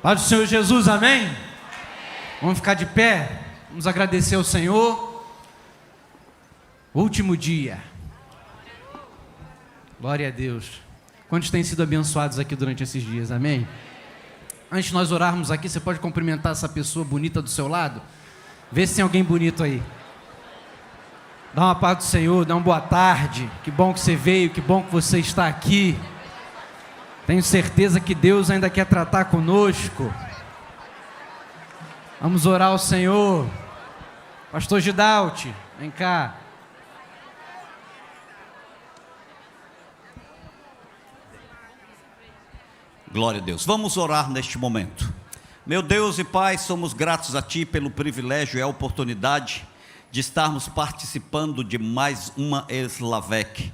Paz do Senhor Jesus, amém? Vamos ficar de pé, vamos agradecer ao Senhor. Último dia. Glória a Deus. Quantos têm sido abençoados aqui durante esses dias, amém? Antes de nós orarmos aqui, você pode cumprimentar essa pessoa bonita do seu lado? Vê se tem alguém bonito aí. Dá uma paz do Senhor, dá uma boa tarde. Que bom que você veio, que bom que você está aqui. Tenho certeza que Deus ainda quer tratar conosco. Vamos orar ao Senhor. Pastor Gidalte, vem cá. Glória a Deus. Vamos orar neste momento. Meu Deus e Pai, somos gratos a Ti pelo privilégio e a oportunidade de estarmos participando de mais uma Eslavec.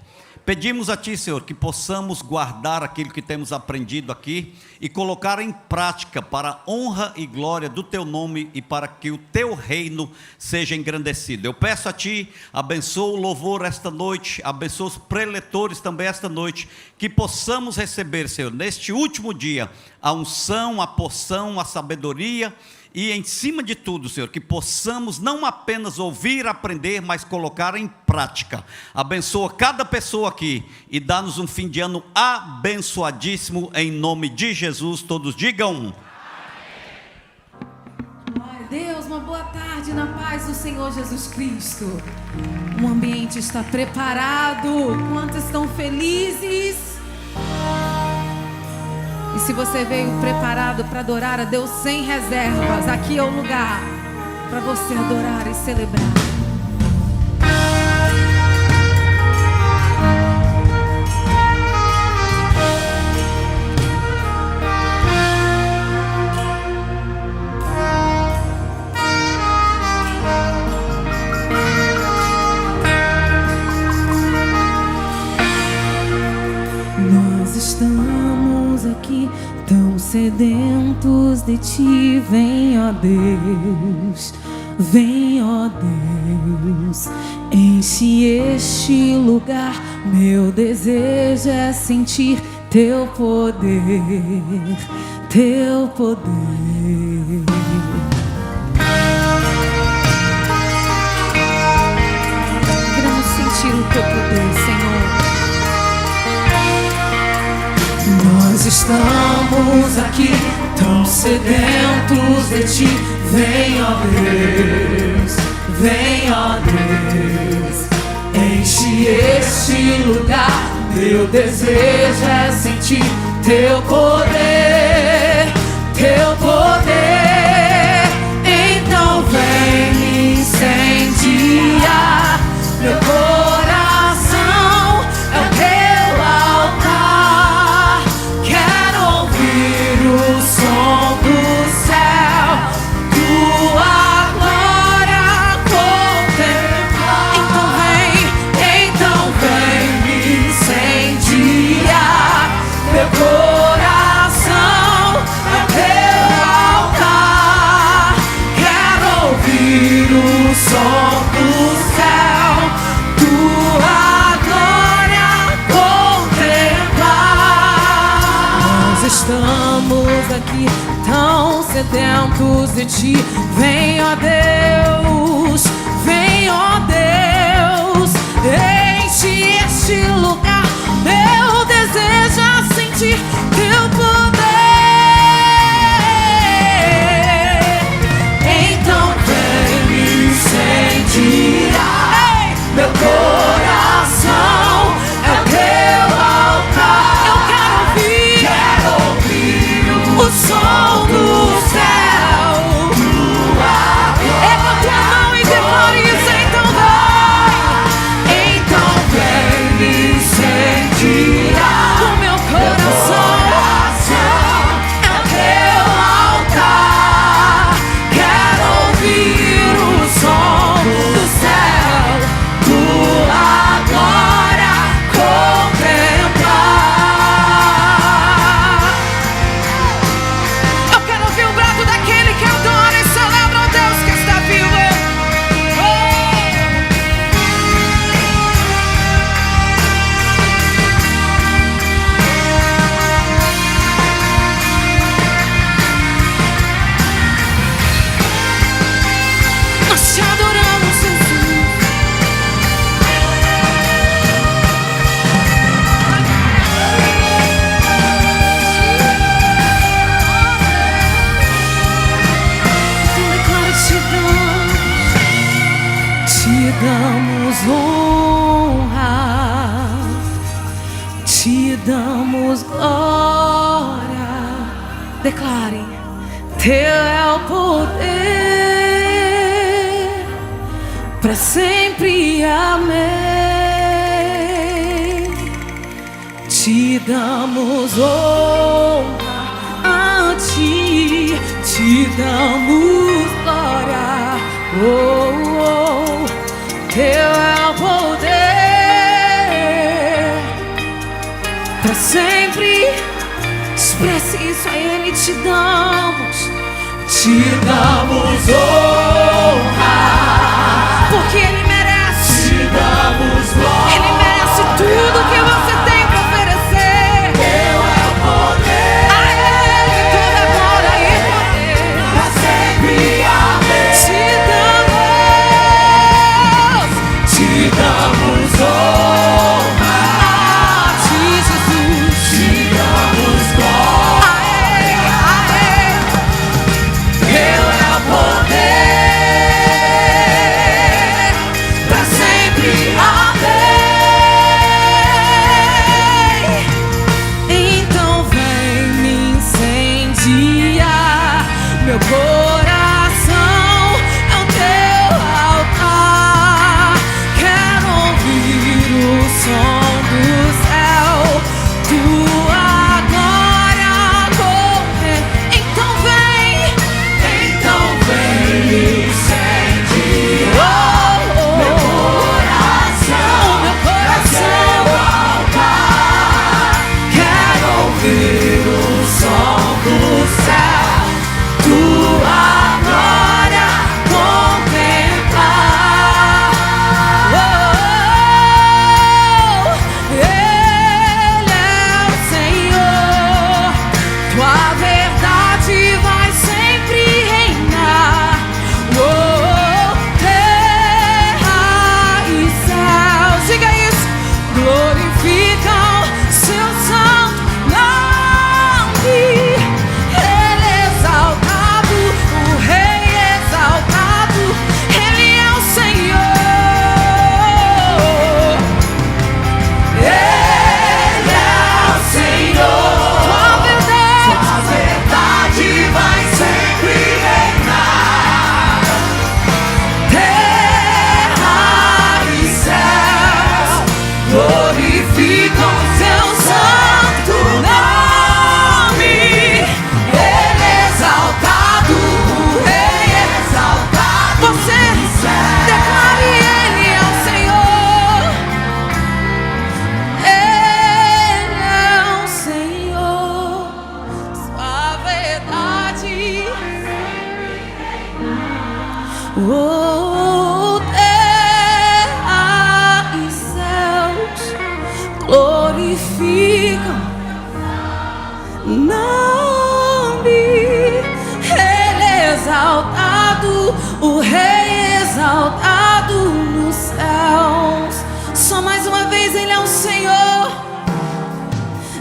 Pedimos a Ti, Senhor, que possamos guardar aquilo que temos aprendido aqui e colocar em prática para a honra e glória do Teu nome e para que o Teu reino seja engrandecido. Eu peço a Ti, abençoa o louvor esta noite, abençoa os preletores também esta noite, que possamos receber, Senhor, neste último dia, a unção, a porção, a sabedoria. E em cima de tudo, Senhor, que possamos não apenas ouvir, aprender, mas colocar em prática. Abençoa cada pessoa aqui e dá-nos um fim de ano abençoadíssimo, em nome de Jesus. Todos digam. Glória a Deus, uma boa tarde na paz do Senhor Jesus Cristo. O ambiente está preparado, quantos estão felizes? E se você veio preparado para adorar a Deus sem reservas, aqui é o lugar para você adorar e celebrar. Nós estamos aqui tão sedentos de Ti, vem, ó Deus, vem, ó Deus, enche este lugar. Meu desejo é sentir Teu poder, Teu poder. Queremos sentir o Teu poder, Senhor. Nós estamos aqui tão sedentos de Ti, vem, ó Deus, vem, ó Deus, enche este lugar. Meu desejo é sentir Teu poder, Teu poder. Então vem me incendiar, meu coração é o Teu altar. Quero ouvir o som do céu, Tua glória contemplar. Então vem me incendiar, meu coração é o Teu altar. Quero ouvir o som do céu, Tua glória contemplar. Nós estamos aqui tão sedentos de Ti, vem, ó Deus, vem, ó Deus, enche este lugar. Meu desejo é sentir Teu poder. Então vem me incendiar, meu coração é o Teu altar. Eu quero ouvir o som do céu, Tua glória. Levanta a mão e declare isso. Então vem me incendiar o meu coração. te adoramos, Jesus. Então declara: te damos honra, te damos glória. Declare: teu é o poder, para sempre, amém. Te damos honra a ti, te damos glória. Oh, oh, teu é o poder, para sempre. Expresse isso a Ele. Te damos honra, porque Ele merece. Te damos glória. Ele merece tudo que você tem para oferecer. Teu é o poder, a Ele toda glória e poder, para sempre, amém. Te damos honra a ti, Jesus. Te damos glória. Meu coração é o teu altar. Quero ouvir o som do céu, tua glória correr. Então vem me incendiar. Meu coração é o altar. Quero ouvir o som do céu, tua glória contemplar. Ele é o Senhor, tua verdade vai sempre reinar. Terra e céus, diga isso, glorificam seu santo nome. Ele é exaltado, o Rei exaltado, Ele é o Senhor. Ele é o Senhor. Tua verdade vai sempre reinar. Terra e céus glorificam seu santo nome. Ele é exaltado, o Rei exaltado. Você declare: Ele é o Senhor. Ele é o Senhor. Sua verdade. Oh, terra e céus glorificam nome. Ele é exaltado, o Rei exaltado nos céus. Só mais uma vez: Ele é o Senhor.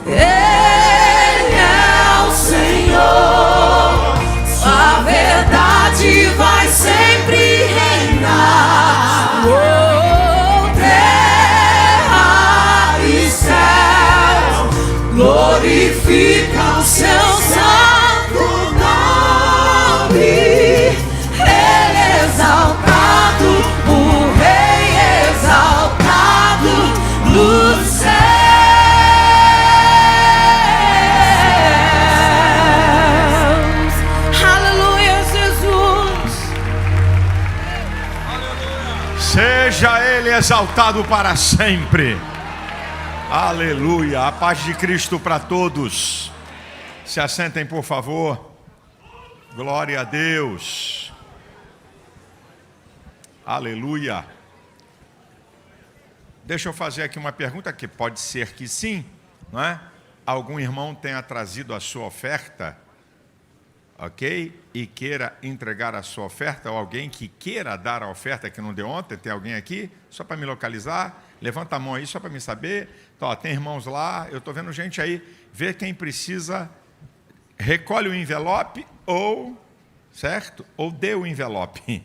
Ele é o Senhor. Sua verdade vai sempre reinar. Oh, terra e céu glorificam seu santo nome. Ele é exaltado, o Rei exaltado nos céus. Aleluia, Jesus. Seja Ele exaltado para sempre. Aleluia. A paz de Cristo para todos. Se assentem, por favor. Glória a Deus. Aleluia. Deixa eu fazer aqui uma pergunta que pode ser que sim, não é? Algum irmão tenha trazido a sua oferta ok? E queira entregar a sua oferta, ou alguém que queira dar a oferta que não deu ontem, tem alguém aqui? Só para me localizar, levanta a mão aí só para me saber. Então, ó, tem irmãos lá, eu estou vendo gente aí, vê quem precisa, recolhe o envelope ou, certo? Ou dê o envelope.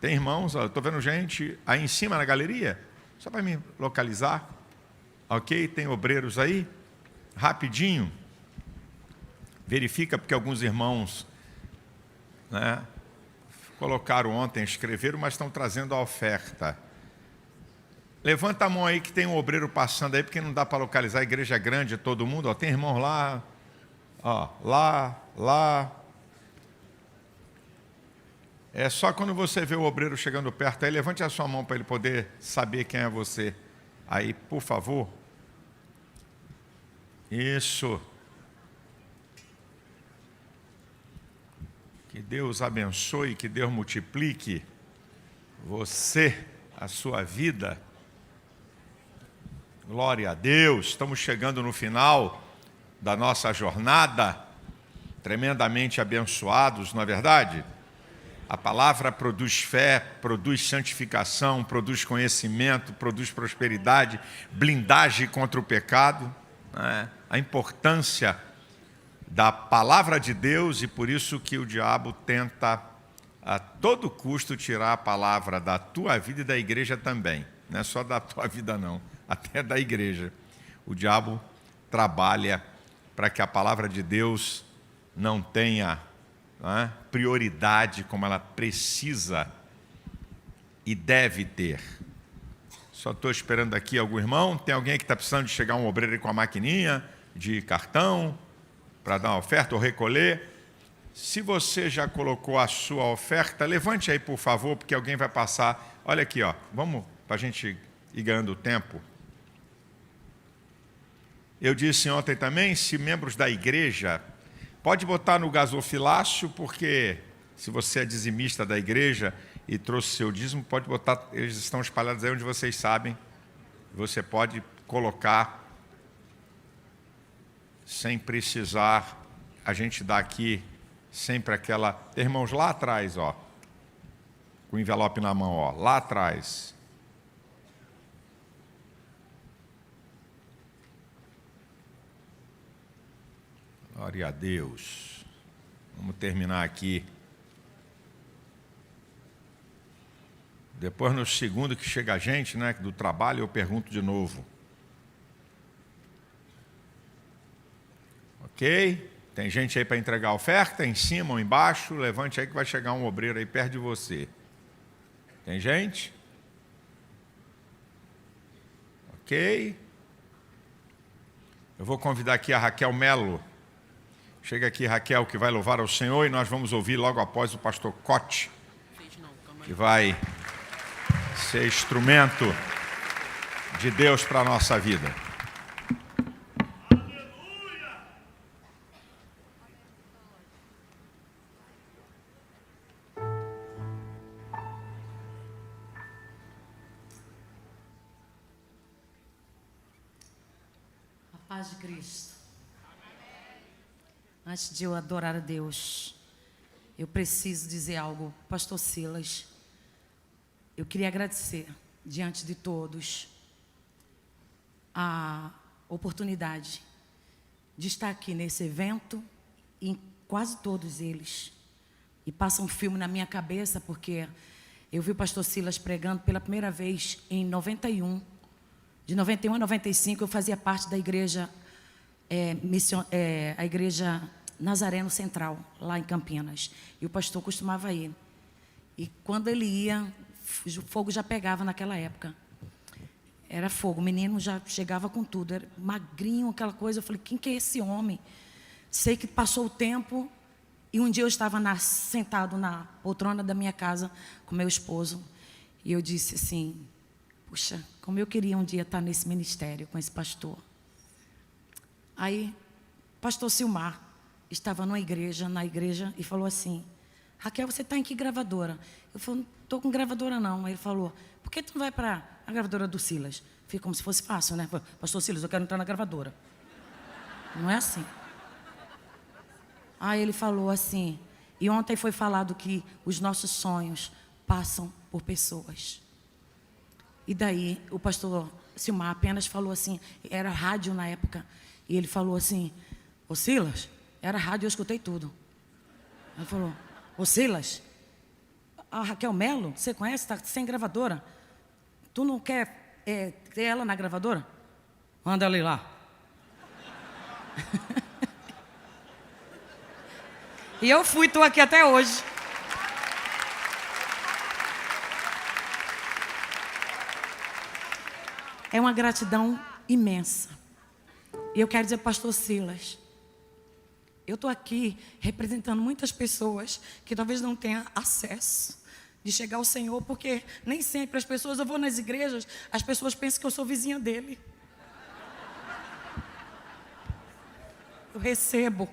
Tem irmãos, ó, eu estou vendo gente aí em cima na galeria, só para me localizar, ok? Tem obreiros aí, rapidinho. Verifica, porque alguns irmãos, né, colocaram ontem, escreveram, mas estão trazendo a oferta. Levanta a mão aí que tem um obreiro passando aí, porque não dá para localizar, a igreja é grande, todo mundo. Ó, tem irmãos lá, ó, lá. É só quando você vê o obreiro chegando perto aí, levante a sua mão para ele poder saber quem é você. Aí, por favor. Isso. Que Deus abençoe, que Deus multiplique você, a sua vida. Glória a Deus. Estamos chegando no final da nossa jornada, tremendamente abençoados, não é verdade? A palavra produz fé, produz santificação, produz conhecimento, produz prosperidade, blindagem contra o pecado, né? A importância da palavra de Deus, e por isso que o diabo tenta a todo custo tirar a palavra da tua vida e da igreja também. Não é só da tua vida não, até da igreja. O diabo trabalha para que a palavra de Deus não tenha, né, prioridade como ela precisa e deve ter. Só estou esperando aqui algum irmão. Tem alguém que está precisando de chegar um obreiro aí com a maquininha de cartão para dar uma oferta ou recolher? Se você já colocou a sua oferta, levante aí, por favor, porque alguém vai passar. Olha aqui, ó, vamos para a gente ir ganhando tempo. Eu disse ontem também, se membros da igreja, pode botar no gasofilácio, porque se você é dizimista da igreja e trouxe seu dízimo, pode botar, eles estão espalhados aí onde vocês sabem. Você pode colocar sem precisar, a gente dá aqui sempre aquela... Tem irmãos lá atrás, ó, com o envelope na mão, ó, lá atrás. Glória a Deus. Vamos terminar aqui. Depois, no segundo que chega a gente, né, do trabalho, eu pergunto de novo. Ok? Tem gente aí para entregar a oferta, em cima ou embaixo. Levante aí que vai chegar um obreiro aí perto de você. Tem gente? Ok? Eu vou convidar aqui a Raquel Melo. Chega aqui, Raquel, que vai louvar ao Senhor, e nós vamos ouvir logo após o pastor Cote, que vai ser instrumento de Deus para a nossa vida. A paz de Cristo. Antes de eu adorar a Deus, eu preciso dizer algo. Pastor Silas, eu queria agradecer, diante de todos, a oportunidade de estar aqui nesse evento, e em quase todos eles. E passa um filme na minha cabeça, porque eu vi o pastor Silas pregando pela primeira vez em 91. De 91 a 95, eu fazia parte da igreja, a igreja Nazareno Central, lá em Campinas. E o pastor costumava ir. E quando ele ia, o fogo já pegava naquela época. Era fogo, o menino já chegava com tudo. Era magrinho, aquela coisa. Eu falei, quem que é esse homem? Sei que passou o tempo e um dia eu estava sentado na poltrona da minha casa com meu esposo. E eu disse assim, puxa, como eu queria um dia estar nesse ministério com esse pastor. Aí, pastor Silmar estava na igreja, e falou assim, Raquel, você está em que gravadora? Eu falei, não estou com gravadora não. Aí ele falou, por que tu não vai para a gravadora do Silas? Fica como se fosse fácil, né? Pastor Silas, eu quero entrar na gravadora. Não é assim. Aí ele falou assim, e ontem foi falado que os nossos sonhos passam por pessoas. E daí o pastor Silmar apenas falou assim, era rádio na época, e ele falou assim, ô Silas, era rádio, eu escutei tudo. Ele falou, ô Silas, a Raquel Melo, você conhece, está sem gravadora? Tu não quer ter ela na gravadora? Manda ela ir lá. E eu fui, estou aqui até hoje. É uma gratidão imensa. E eu quero dizer, pastor Silas, eu estou aqui representando muitas pessoas que talvez não tenham acesso de chegar ao Senhor, porque nem sempre as pessoas, eu vou nas igrejas, as pessoas pensam que eu sou vizinha dele. Eu recebo.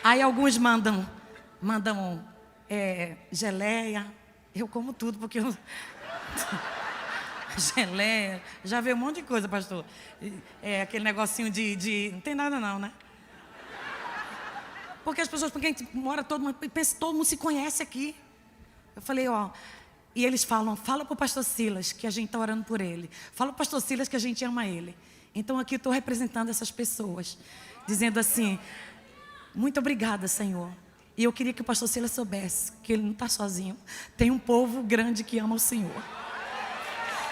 Aí alguns mandam geleia. Eu como tudo, porque eu... Geleia. Já veio um monte de coisa, pastor. Aquele negocinho de... Não tem nada não, né? Porque as pessoas, porque a gente mora todo mundo, pensa que todo mundo se conhece aqui. Eu falei, ó... E eles falam, fala para o pastor Silas que a gente está orando por ele. Fala para o pastor Silas que a gente ama ele. Então aqui eu estou representando essas pessoas. Dizendo assim... Muito obrigada, Senhor. E eu queria que o pastor Silas soubesse que ele não está sozinho. Tem um povo grande que ama o Senhor.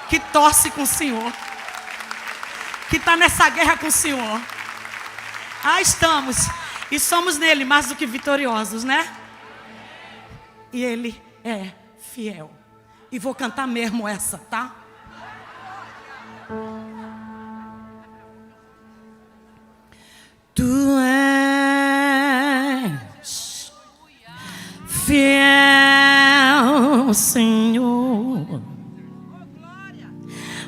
Que torce com o Senhor. Que está nessa guerra com o Senhor. Ah, estamos. E somos nele mais do que vitoriosos, né? E ele é fiel. E vou cantar mesmo essa, tá? Tu és fiel, Senhor,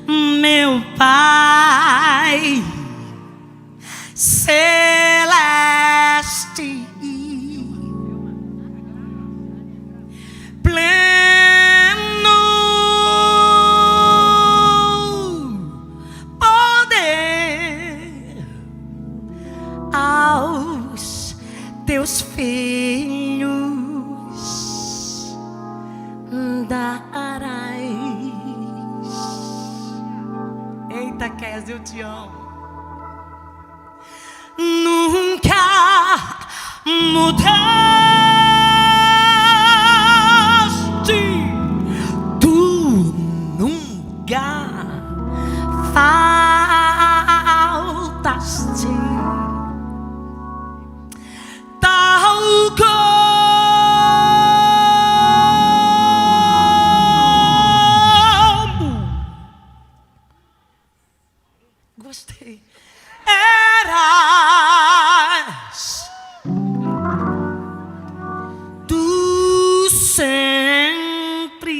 meu Pai celeste, pleno poder aos teus filhos darás. Eita, Kézia, eu te amo. Nunca mudaste, tu nunca faltaste, tal como gostei. Eras tu sempre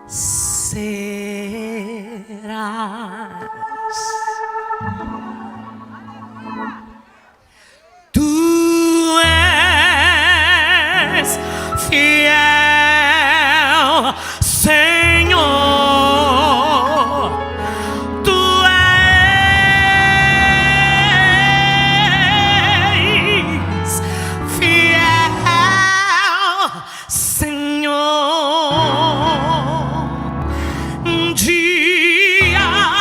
serás. Tu és fiel, Senhor. Senhor, um dia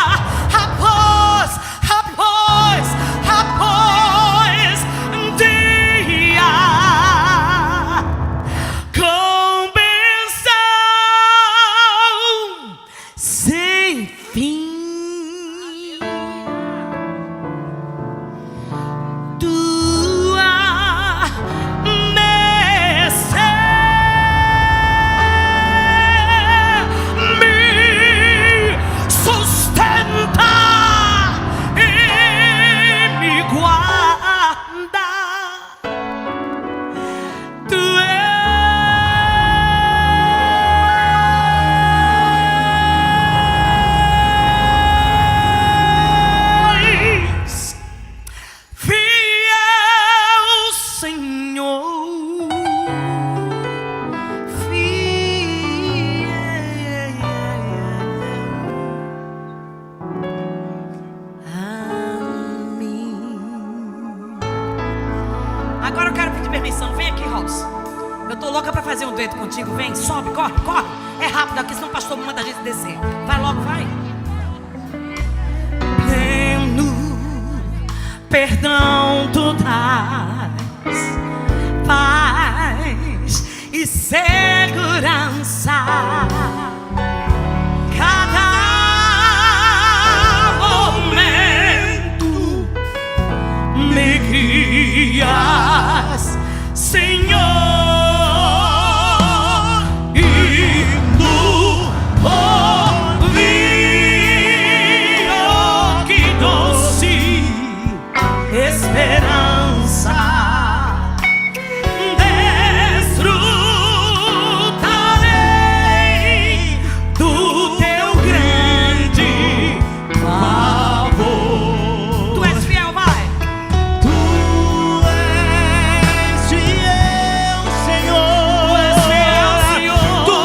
atenção. Vem aqui, Robson. Eu tô louca pra fazer um dueto contigo. Vem, sobe, corre, corre. É rápido aqui, senão o pastor manda a gente descer. Vai logo, vai. Pleno perdão tu dás, paz e segurança. Cada momento me guias, Senhor, e no ouvido que doce esperança desfrutarei do teu grande favor. Tu és fiel, vai. Tu és fiel, Senhor. Tu és fiel, Senhor. Tu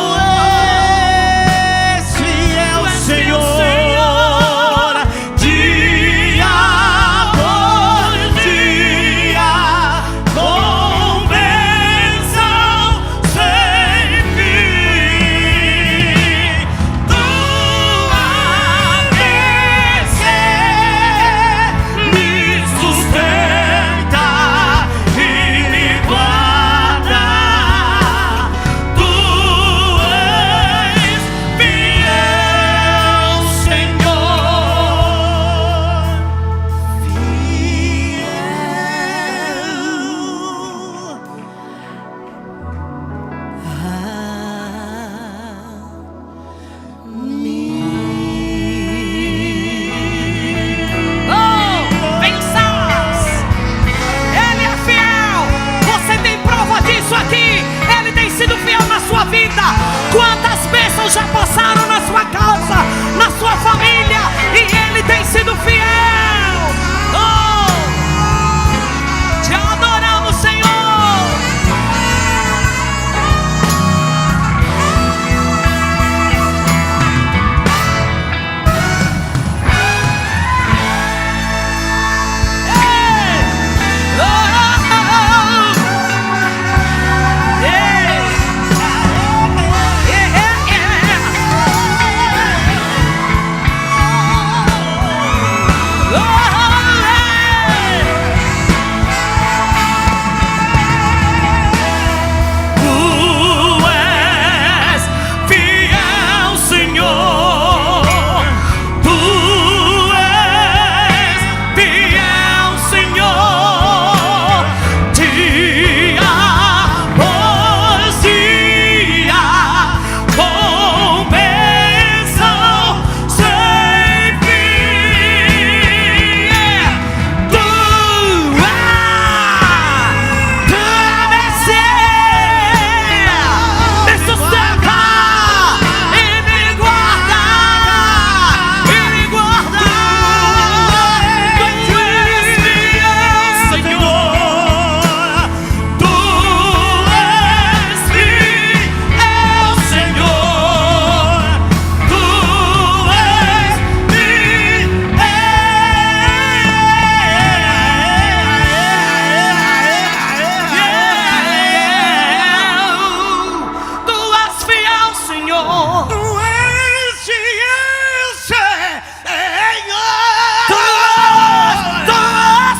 és fiel, Senhor. Dia por dia, com bênção sem fim. Tua descer me sustenta e me guarda. Tu és fiel, Vem o Salas. Ele é fiel. Você tem prova disso aqui. Ele tem sido fiel na sua vida. Quantas bênçãos já passaram na sua casa, na sua família, e ele tem sido fiel. Oh! Te adoramos, Senhor. Tu és fiel, Senhor. Tu és fiel, Senhor. Dia por dia, com bênção sem fim. Tua me sustenta e me guarda, Tu és fiel, Senhor. Tu és fiel, Senhor. Tu és fiel. Tu és fiel, Senhor. Tu és fiel, Senhor. Tu és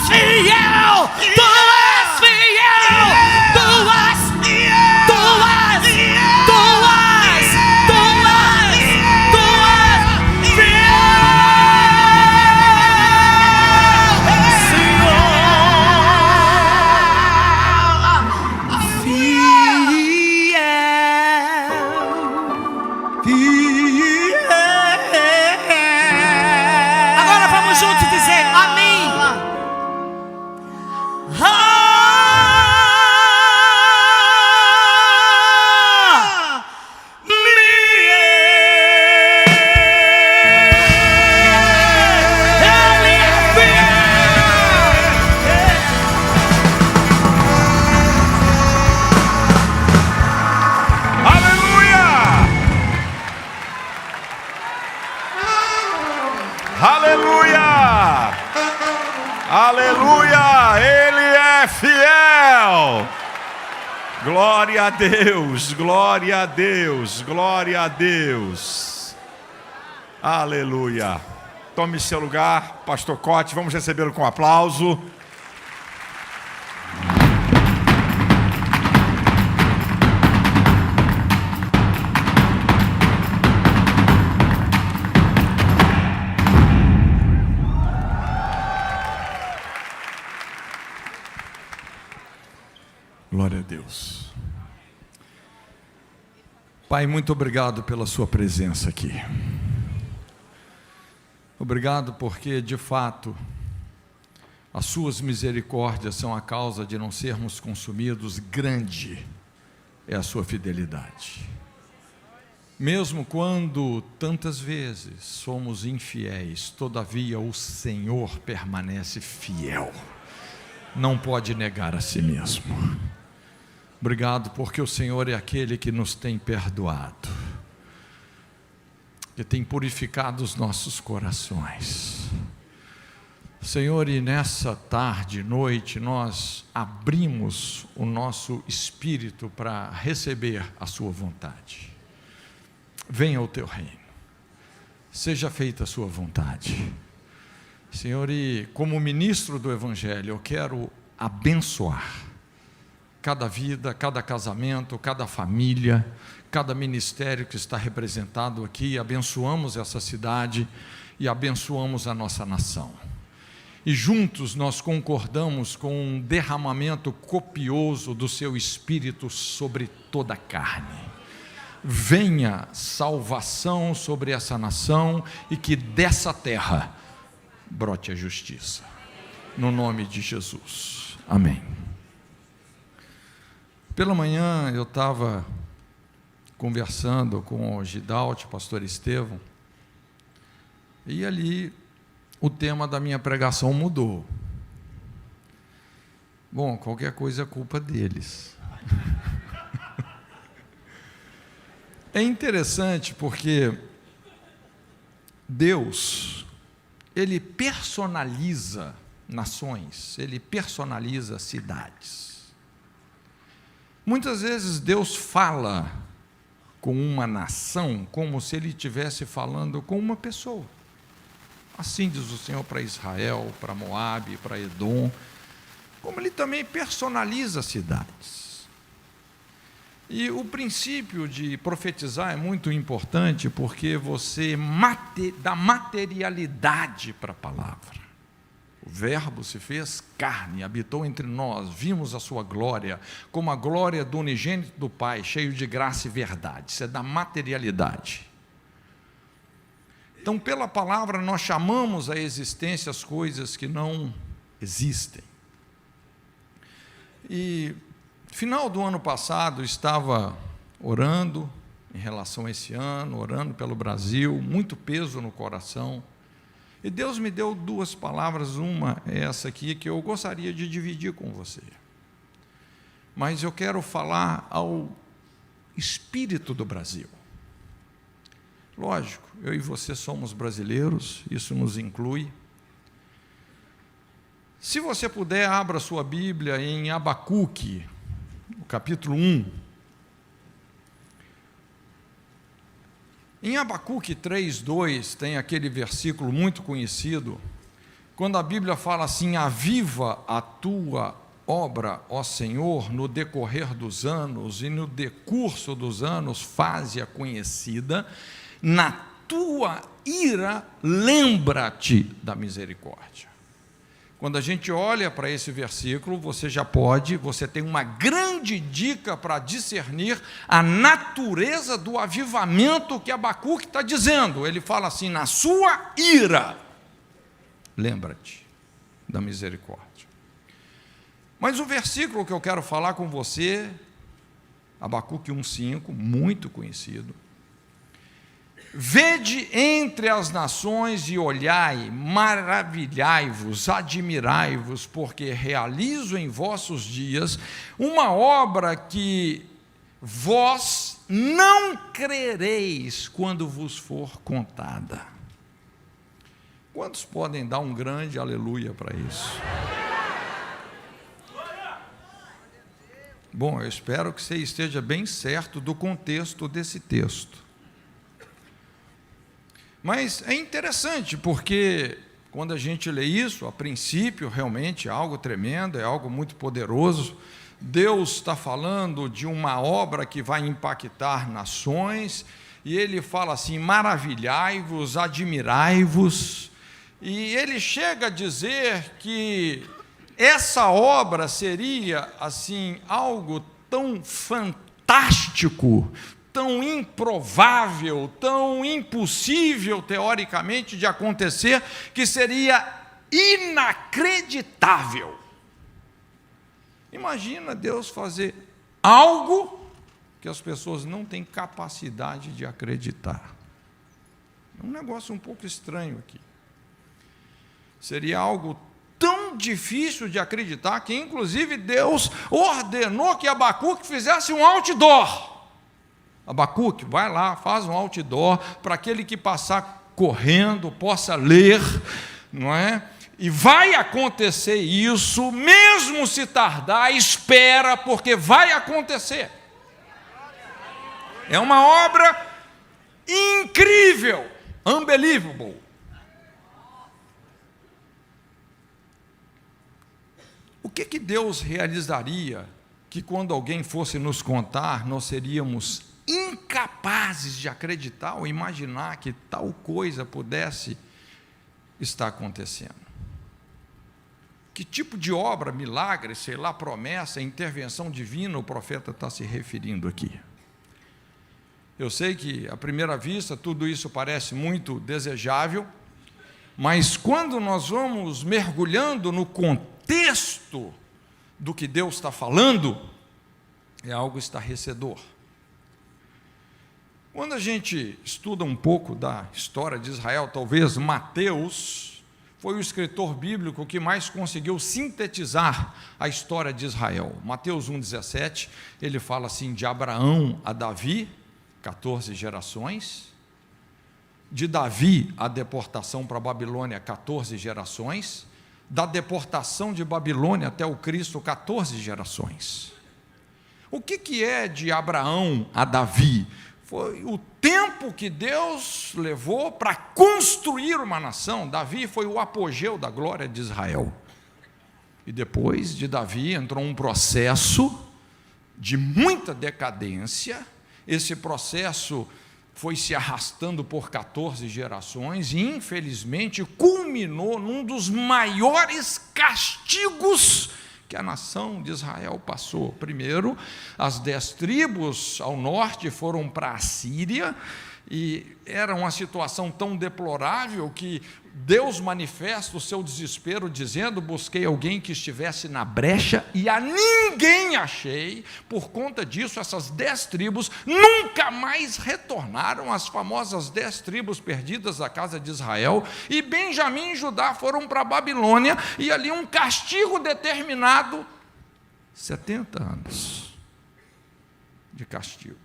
fiel. Tu és fiel. Tu és fiel. Tu és Agora vamos juntos dizer amém. Ele é fiel. Aleluia! Aleluia! Aleluia! Ele é fiel! Glória a Deus, glória a Deus, glória a Deus. Aleluia. Tome seu lugar, pastor Cote, vamos recebê-lo com aplauso. Glória a Deus. Pai, muito obrigado pela sua presença aqui. Obrigado porque, de fato, as suas misericórdias são a causa de não sermos consumidos. Grande é a sua fidelidade. Mesmo quando tantas vezes somos infiéis, todavia o Senhor permanece fiel. Não pode negar a si mesmo. Obrigado porque o Senhor é aquele que nos tem perdoado, que tem purificado os nossos corações. Senhor, e nessa tarde, noite, nós abrimos o nosso espírito para receber a sua vontade. Venha o teu reino, seja feita a sua vontade. Senhor, e como ministro do Evangelho, eu quero abençoar cada vida, cada casamento, cada família, cada ministério que está representado aqui. Abençoamos essa cidade e abençoamos a nossa nação. E juntos nós concordamos com um derramamento copioso do seu Espírito sobre toda a carne. Venha salvação sobre essa nação e que dessa terra brote a justiça. No nome de Jesus. Amém. Pela manhã eu estava conversando com o Gidalt, pastor Estevão, e ali o tema da minha pregação mudou. Bom, qualquer coisa é culpa deles. É interessante porque Deus, Ele personaliza nações, Ele personaliza cidades. Muitas vezes Deus fala com uma nação como se Ele estivesse falando com uma pessoa. Assim diz o Senhor para Israel, para Moabe, para Edom, como Ele também personaliza cidades. E o princípio de profetizar é muito importante porque você dá materialidade para a palavra. O Verbo se fez carne, habitou entre nós, vimos a sua glória, como a glória do unigênito do Pai, cheio de graça e verdade. Isso é da materialidade. Então, pela palavra, nós chamamos à existência as coisas que não existem. E, final do ano passado, estava orando em relação a esse ano, orando pelo Brasil, muito peso no coração. E Deus me deu duas palavras, uma é essa aqui, que eu gostaria de dividir com você. Mas eu quero falar ao espírito do Brasil. Lógico, eu e você somos brasileiros, isso nos inclui. Se você puder, abra sua Bíblia em Abacuque, no capítulo 1. Em Abacuque 3:2 tem aquele versículo muito conhecido, quando a Bíblia fala assim: aviva a tua obra, ó Senhor, no decorrer dos anos, e no decurso dos anos faze-a conhecida, na tua ira lembra-te da misericórdia. Quando a gente olha para esse versículo, você tem uma grande dica para discernir a natureza do avivamento que Abacuque está dizendo. Ele fala assim: na sua ira, lembra-te da misericórdia. Mas o versículo que eu quero falar com você, Abacuque 1:5, muito conhecido. Vede entre as nações e olhai, maravilhai-vos, admirai-vos, porque realizo em vossos dias uma obra que vós não crereis quando vos for contada. Quantos podem dar um grande aleluia para isso? Bom, eu espero que você esteja bem certo do contexto desse texto. Mas é interessante, porque quando a gente lê isso, a princípio, realmente é algo tremendo, é algo muito poderoso. Deus está falando de uma obra que vai impactar nações, e ele fala assim: maravilhai-vos, admirai-vos, e ele chega a dizer que essa obra seria assim algo tão fantástico, tão improvável, tão impossível teoricamente de acontecer, que seria inacreditável. Imagina Deus fazer algo que as pessoas não têm capacidade de acreditar. É um negócio um pouco estranho aqui. Seria algo tão difícil de acreditar que, inclusive, Deus ordenou que Abacuque fizesse um outdoor. Abacuque, vai lá, faz um outdoor para aquele que passar correndo possa ler, não é? E vai acontecer isso, mesmo se tardar, espera, porque vai acontecer. É uma obra incrível, unbelievable. O que Deus realizaria que, quando alguém fosse nos contar, nós seríamos incapazes de acreditar ou imaginar que tal coisa pudesse estar acontecendo? Que tipo de obra, milagre, sei lá, promessa, intervenção divina o profeta está se referindo aqui? Eu sei que, à primeira vista, tudo isso parece muito desejável, mas quando nós vamos mergulhando no contexto do que Deus está falando, é algo estarrecedor. Quando a gente estuda um pouco da história de Israel, talvez Mateus foi o escritor bíblico que mais conseguiu sintetizar a história de Israel. Mateus 1,17, ele fala assim: de Abraão a Davi, 14 gerações, de Davi a deportação para a Babilônia, 14 gerações, da deportação de Babilônia até o Cristo, 14 gerações. O que é de Abraão a Davi? Foi o tempo que Deus levou para construir uma nação. Davi foi o apogeu da glória de Israel. E depois de Davi entrou um processo de muita decadência. Esse processo foi se arrastando por 14 gerações e, infelizmente, culminou num dos maiores castigos que a nação de Israel passou. Primeiro, as 10 tribos ao norte foram para a Síria, e era uma situação tão deplorável que Deus manifesta o seu desespero dizendo: busquei alguém que estivesse na brecha e a ninguém achei. Por conta disso, essas 10 tribos nunca mais retornaram, as famosas 10 tribos perdidas da casa de Israel, e Benjamim e Judá foram para a Babilônia, e ali um castigo determinado, 70 anos de castigo.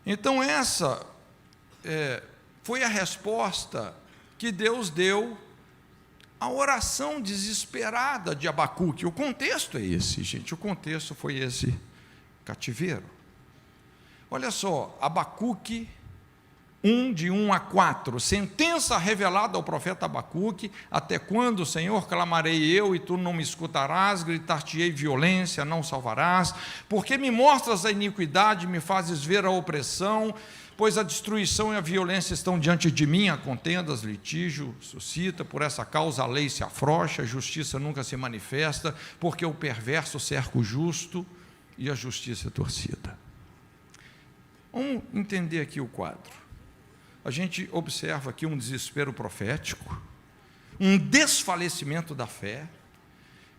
Então essa foi a resposta que Deus deu à oração desesperada de Abacuque. O contexto é esse, gente, o contexto foi esse cativeiro. Olha só, Abacuque 1, de 1 a 4, sentença revelada ao profeta Abacuque: até quando, Senhor, clamarei eu e tu não me escutarás, gritar-te-ei violência, não salvarás, porque me mostras a iniquidade, me fazes ver a opressão, pois a destruição e a violência estão diante de mim, há contendas, litígio suscita, por essa causa a lei se afrouxa, a justiça nunca se manifesta, porque o perverso cerca o justo e a justiça é torcida. Vamos entender aqui o quadro. A gente observa aqui um desespero profético, um desfalecimento da fé,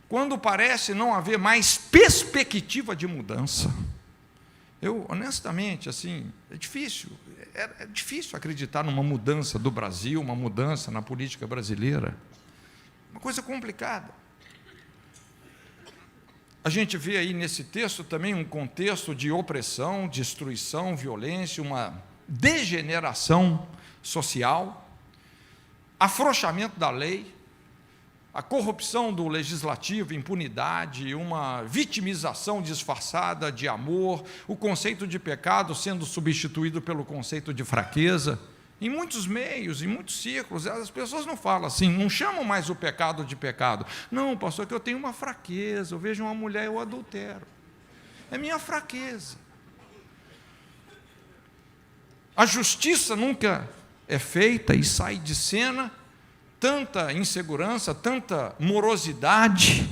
quando parece não haver mais perspectiva de mudança. Eu, honestamente, assim, é difícil acreditar numa mudança do Brasil, uma mudança na política brasileira. Uma coisa complicada. A gente vê aí nesse texto também um contexto de opressão, destruição, violência, uma degeneração social, afrouxamento da lei, a corrupção do legislativo, impunidade, uma vitimização disfarçada de amor, o conceito de pecado sendo substituído pelo conceito de fraqueza. Em muitos meios, em muitos círculos, as pessoas não falam assim, não chamam mais o pecado de pecado. Não, pastor, que eu tenho uma fraqueza, eu vejo uma mulher e eu adultero. É minha fraqueza. A justiça nunca é feita e sai de cena, tanta insegurança, tanta morosidade.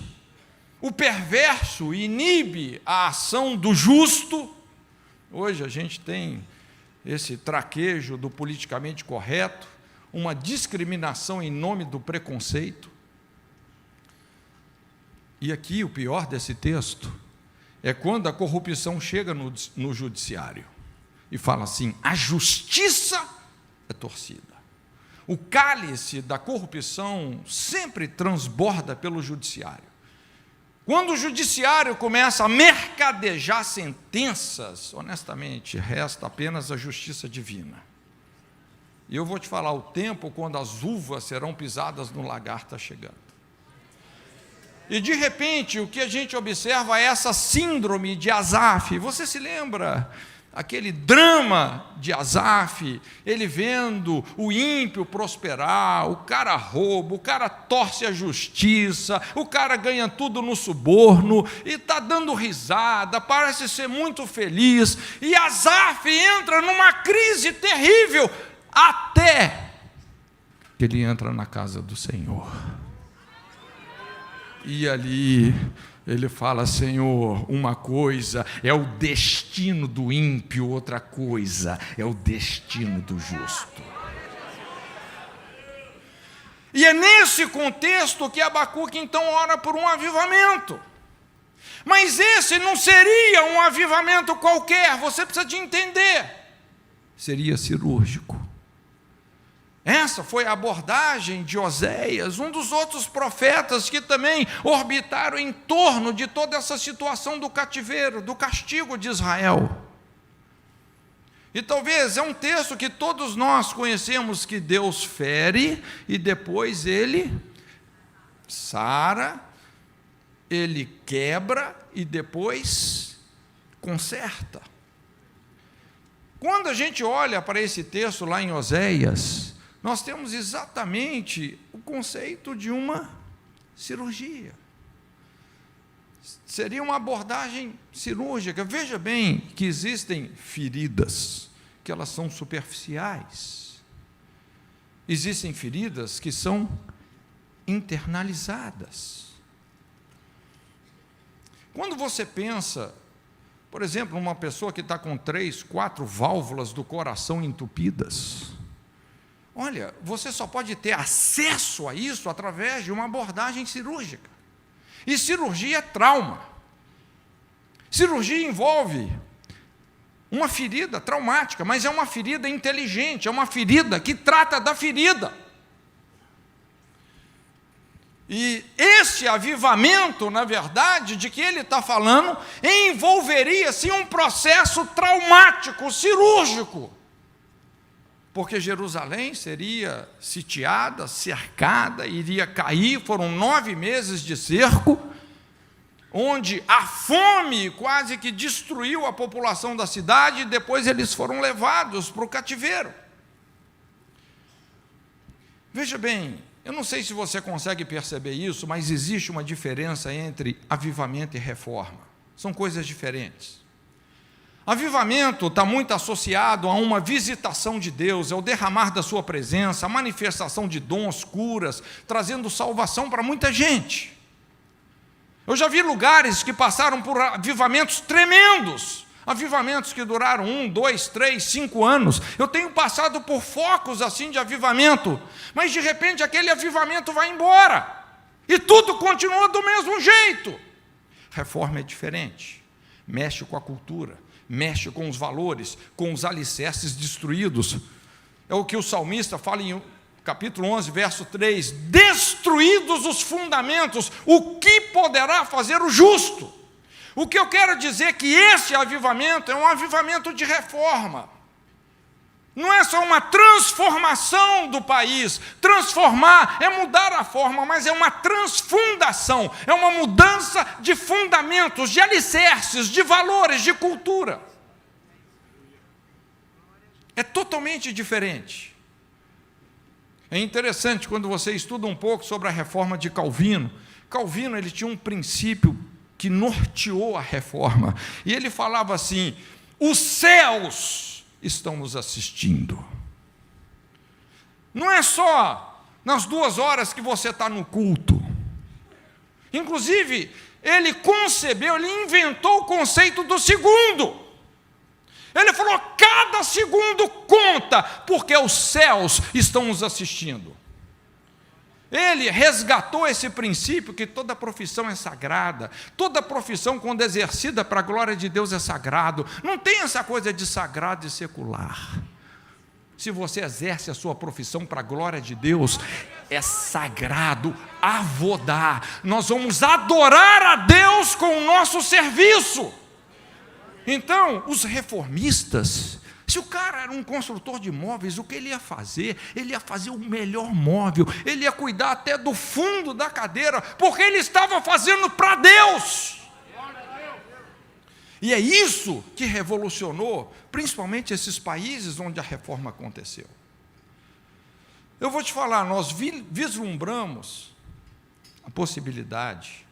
O perverso inibe a ação do justo. Hoje a gente tem esse traquejo do politicamente correto, uma discriminação em nome do preconceito. E aqui o pior desse texto é quando a corrupção chega no judiciário e fala assim: a justiça é torcida. O cálice da corrupção sempre transborda pelo judiciário. Quando o judiciário começa a mercadejar sentenças, honestamente, resta apenas a justiça divina. E eu vou te falar, o tempo quando as uvas serão pisadas no lagar está chegando. E de repente, o que a gente observa é essa síndrome de Asaf. Você se lembra aquele drama de Asaf, ele vendo o ímpio prosperar, o cara rouba, o cara torce a justiça, o cara ganha tudo no suborno, e está dando risada, parece ser muito feliz, e Asaf entra numa crise terrível, até que ele entra na casa do Senhor. E ali ele fala: Senhor, uma coisa é o destino do ímpio, outra coisa é o destino do justo. E é nesse contexto que Abacuque então ora por um avivamento. Mas esse não seria um avivamento qualquer, você precisa de entender. Seria cirúrgico. Essa foi a abordagem de Oséias, um dos outros profetas que também orbitaram em torno de toda essa situação do cativeiro, do castigo de Israel. E talvez é um texto que todos nós conhecemos, que Deus fere e depois Ele sara, Ele quebra e depois conserta. Quando a gente olha para esse texto lá em Oséias, nós temos exatamente o conceito de uma cirurgia. Seria uma abordagem cirúrgica. Veja bem que existem feridas, que elas são superficiais. Existem feridas que são internalizadas. Quando você pensa, por exemplo, numa pessoa que está com 3, 4 válvulas do coração entupidas, olha, você só pode ter acesso a isso através de uma abordagem cirúrgica. E cirurgia é trauma. Cirurgia envolve uma ferida traumática, mas é uma ferida inteligente, é uma ferida que trata da ferida. E esse avivamento, na verdade, de que ele está falando, envolveria, sim, um processo traumático, cirúrgico. Porque Jerusalém seria sitiada, cercada, iria cair. Foram 9 meses de cerco, onde a fome quase que destruiu a população da cidade, e depois eles foram levados para o cativeiro. Veja bem, eu não sei se você consegue perceber isso, mas existe uma diferença entre avivamento e reforma. São coisas diferentes. Avivamento está muito associado a uma visitação de Deus, ao derramar da sua presença, a manifestação de dons, curas, trazendo salvação para muita gente. Eu já vi lugares que passaram por avivamentos tremendos, avivamentos que duraram 1, 2, 3, 5 anos. Eu tenho passado por focos assim de avivamento, mas de repente aquele avivamento vai embora, e tudo continua do mesmo jeito. Reforma é diferente, mexe com a cultura, mexe com os valores, com os alicerces destruídos. É o que o salmista fala em capítulo 11, verso 3, destruídos os fundamentos, o que poderá fazer o justo? O que eu quero dizer é que esse avivamento é um avivamento de reforma. Não é só uma transformação do país. Transformar é mudar a forma, mas é uma transfundação, é uma mudança de fundamentos, de alicerces, de valores, de cultura. É totalmente diferente. É interessante quando você estuda um pouco sobre a reforma de Calvino. Calvino, ele tinha um princípio que norteou a reforma. E ele falava assim: os céus estão nos assistindo. Não é só nas 2 horas que você está no culto. Inclusive, ele concebeu, ele inventou o conceito do segundo. Ele falou: cada segundo conta, porque os céus estão nos assistindo. Ele resgatou esse princípio que toda profissão é sagrada, toda profissão, quando exercida para a glória de Deus, é sagrado. Não tem essa coisa de sagrado e secular. Se você exerce a sua profissão para a glória de Deus, é sagrado, avodar. Nós vamos adorar a Deus com o nosso serviço. Então, os reformistas, se o cara era um construtor de móveis, o que ele ia fazer? Ele ia fazer o melhor móvel, ele ia cuidar até do fundo da cadeira, porque ele estava fazendo para Deus. E é isso que revolucionou, principalmente esses países onde a reforma aconteceu. Eu vou te falar, nós vislumbramos a possibilidade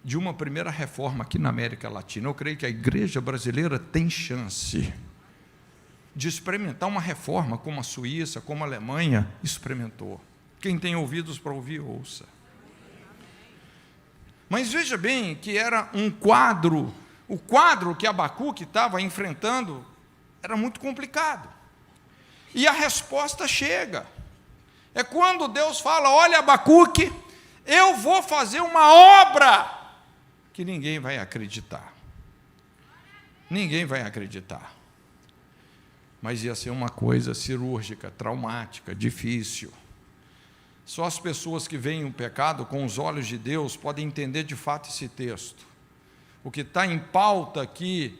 de uma primeira reforma aqui na América Latina. Eu creio que a igreja brasileira tem chance de experimentar uma reforma como a Suíça, como a Alemanha experimentou. Quem tem ouvidos para ouvir, ouça. Mas veja bem que era um quadro, o quadro que Abacuque estava enfrentando era muito complicado. E a resposta chega. É quando Deus fala: olha, Abacuque, eu vou fazer uma obra que ninguém vai acreditar. Ninguém vai acreditar. Mas ia ser uma coisa cirúrgica, traumática, difícil. Só as pessoas que veem o pecado com os olhos de Deus podem entender de fato esse texto. O que está em pauta aqui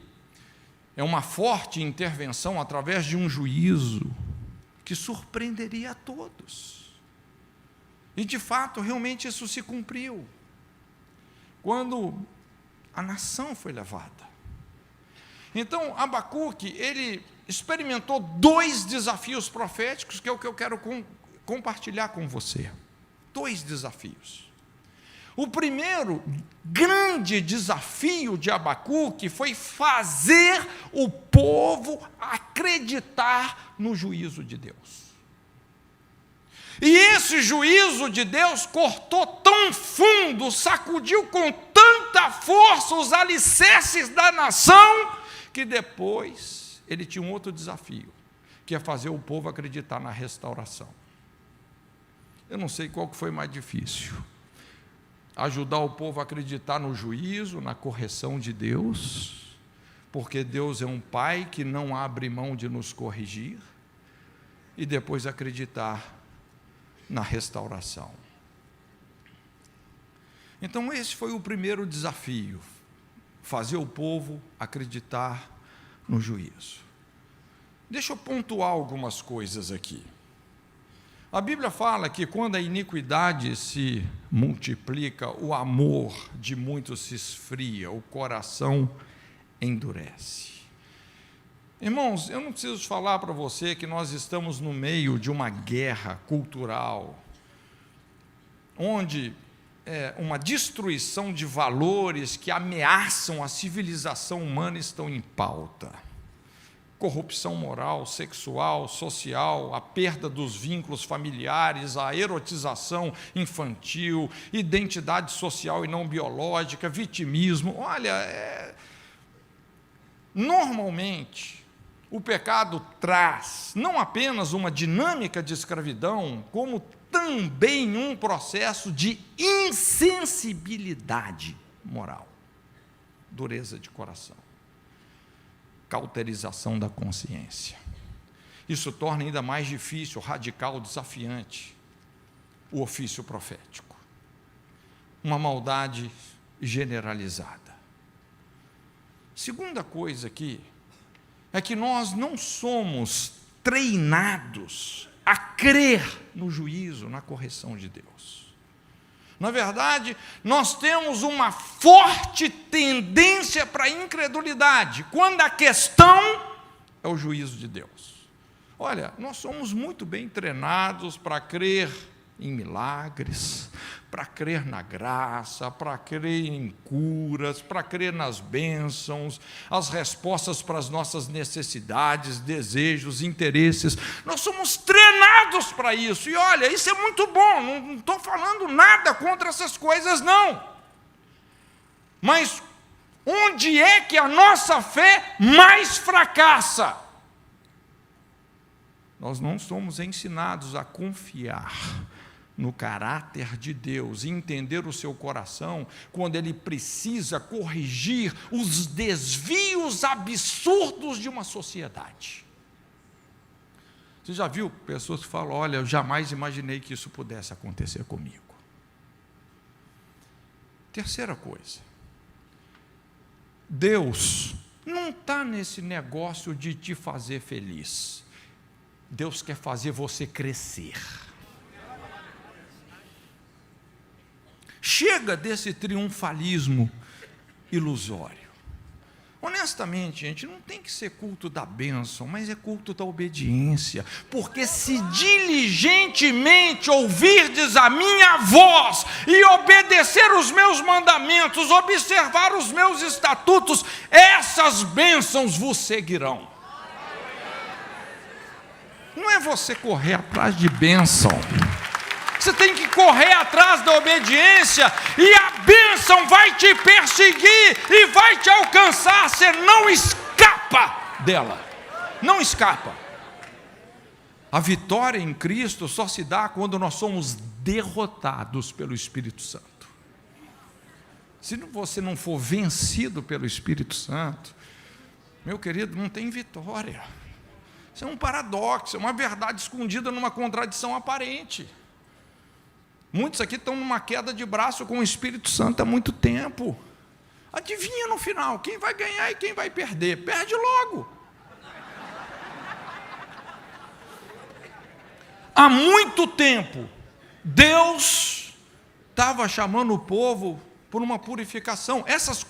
é uma forte intervenção através de um juízo que surpreenderia a todos. E de fato, realmente isso se cumpriu. Quando a nação foi levada. Então, Abacuque, ele experimentou 2 desafios proféticos, que é o que eu quero compartilhar com você. 2 desafios. O primeiro grande desafio de Abacuque foi fazer o povo acreditar no juízo de Deus. E esse juízo de Deus cortou tão fundo, sacudiu com tanta força os alicerces da nação, que depois ele tinha um outro desafio, que é fazer o povo acreditar na restauração. Eu não sei qual que foi mais difícil. Ajudar o povo a acreditar no juízo, na correção de Deus, porque Deus é um pai que não abre mão de nos corrigir, e depois acreditar na restauração. Então esse foi o primeiro desafio, fazer o povo acreditar no juízo. Deixa eu pontuar algumas coisas aqui. A Bíblia fala que quando a iniquidade se multiplica, o amor de muitos se esfria, o coração endurece. Irmãos, eu não preciso falar para você que nós estamos no meio de uma guerra cultural, onde uma destruição de valores que ameaçam a civilização humana estão em pauta. Corrupção moral, sexual, social, a perda dos vínculos familiares, a erotização infantil, identidade social e não biológica, vitimismo. Olha, normalmente o pecado traz não apenas uma dinâmica de escravidão, como também um processo de insensibilidade moral, dureza de coração, cauterização da consciência. Isso torna ainda mais difícil, radical, desafiante o ofício profético. Uma maldade generalizada. Segunda coisa aqui, é que nós não somos treinados a crer no juízo, na correção de Deus. Na verdade, nós temos uma forte tendência para a incredulidade, quando a questão é o juízo de Deus. Olha, nós somos muito bem treinados para crer em milagres, para crer na graça, para crer em curas, para crer nas bênçãos, as respostas para as nossas necessidades, desejos, interesses. Nós somos treinados para isso. E olha, isso é muito bom, não estou falando nada contra essas coisas, não. Mas onde é que a nossa fé mais fracassa? Nós não somos ensinados a confiar no caráter de Deus e entender o seu coração quando ele precisa corrigir os desvios absurdos de uma sociedade. Você já viu pessoas que falam, olha, eu jamais imaginei que isso pudesse acontecer comigo. Terceira coisa, Deus não está nesse negócio de te fazer feliz. Deus quer fazer você crescer. Chega desse triunfalismo ilusório. Honestamente, gente, não tem que ser culto da bênção, mas é culto da obediência. Porque se diligentemente ouvirdes a minha voz e obedecer os meus mandamentos, observar os meus estatutos, essas bênçãos vos seguirão. Não é você correr atrás de bênção. Você tem que correr atrás da obediência e a bênção vai te perseguir e vai te alcançar. Você não escapa dela. Não escapa. A vitória em Cristo só se dá quando nós somos derrotados pelo Espírito Santo. Se você não for vencido pelo Espírito Santo, meu querido, não tem vitória. Isso é um paradoxo, é uma verdade escondida numa contradição aparente. Muitos aqui estão numa queda de braço com o Espírito Santo há muito tempo. Adivinha no final, quem vai ganhar e quem vai perder? Perde logo. Há muito tempo, Deus estava chamando o povo por uma purificação. Essas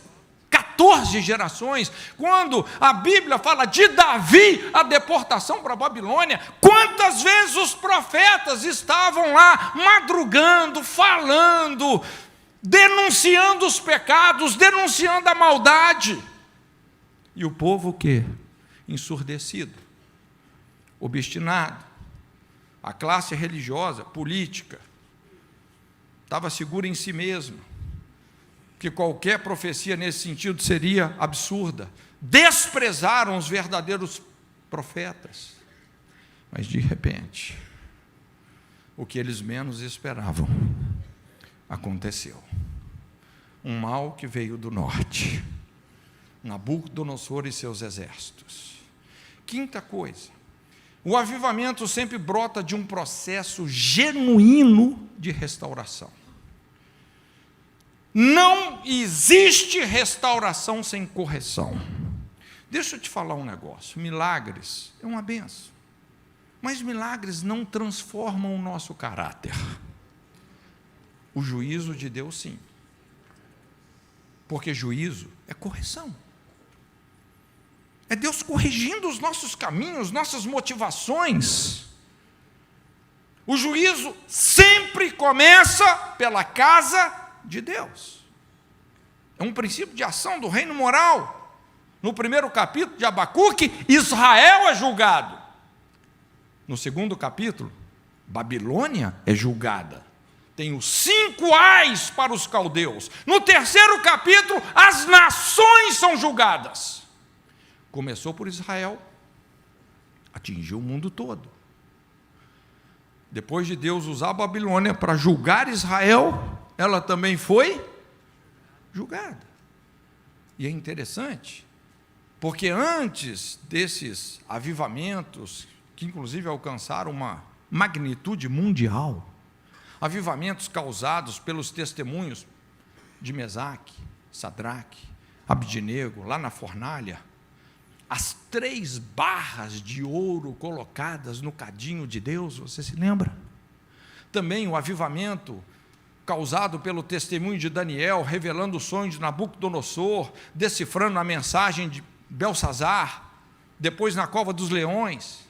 14 gerações, quando a Bíblia fala de Davi, a deportação para a Babilônia, quantas vezes os profetas estavam lá madrugando, falando, denunciando os pecados, denunciando a maldade. E o povo o quê? Ensurdecido, obstinado. A classe religiosa, política, estava segura em si mesma, que qualquer profecia nesse sentido seria absurda. Desprezaram os verdadeiros profetas. Mas de repente, o que eles menos esperavam aconteceu. Um mal que veio do norte, Nabucodonosor e seus exércitos. Quinta coisa, o avivamento sempre brota de um processo genuíno de restauração. Não existe restauração sem correção. Deixa eu te falar um negócio. Milagres é uma benção, mas milagres não transformam o nosso caráter. O juízo de Deus, sim. Porque juízo é correção. É Deus corrigindo os nossos caminhos, nossas motivações. O juízo sempre começa pela casa de Deus. É um princípio de ação do reino moral. No primeiro capítulo de Abacuque, Israel é julgado. No segundo capítulo, Babilônia é julgada. Tem os 5 ais para os caldeus. No terceiro capítulo, as nações são julgadas. Começou por Israel, atingiu o mundo todo. Depois de Deus usar a Babilônia para julgar Israel, ela também foi julgada. E é interessante, porque antes desses avivamentos, que inclusive alcançaram uma magnitude mundial, avivamentos causados pelos testemunhos de Mesaque, Sadraque, Abdinego, lá na fornalha, as 3 barras de ouro colocadas no cadinho de Deus, você se lembra? Também o avivamento causado pelo testemunho de Daniel, revelando o sonho de Nabucodonosor, decifrando a mensagem de Belsazar, depois na cova dos leões.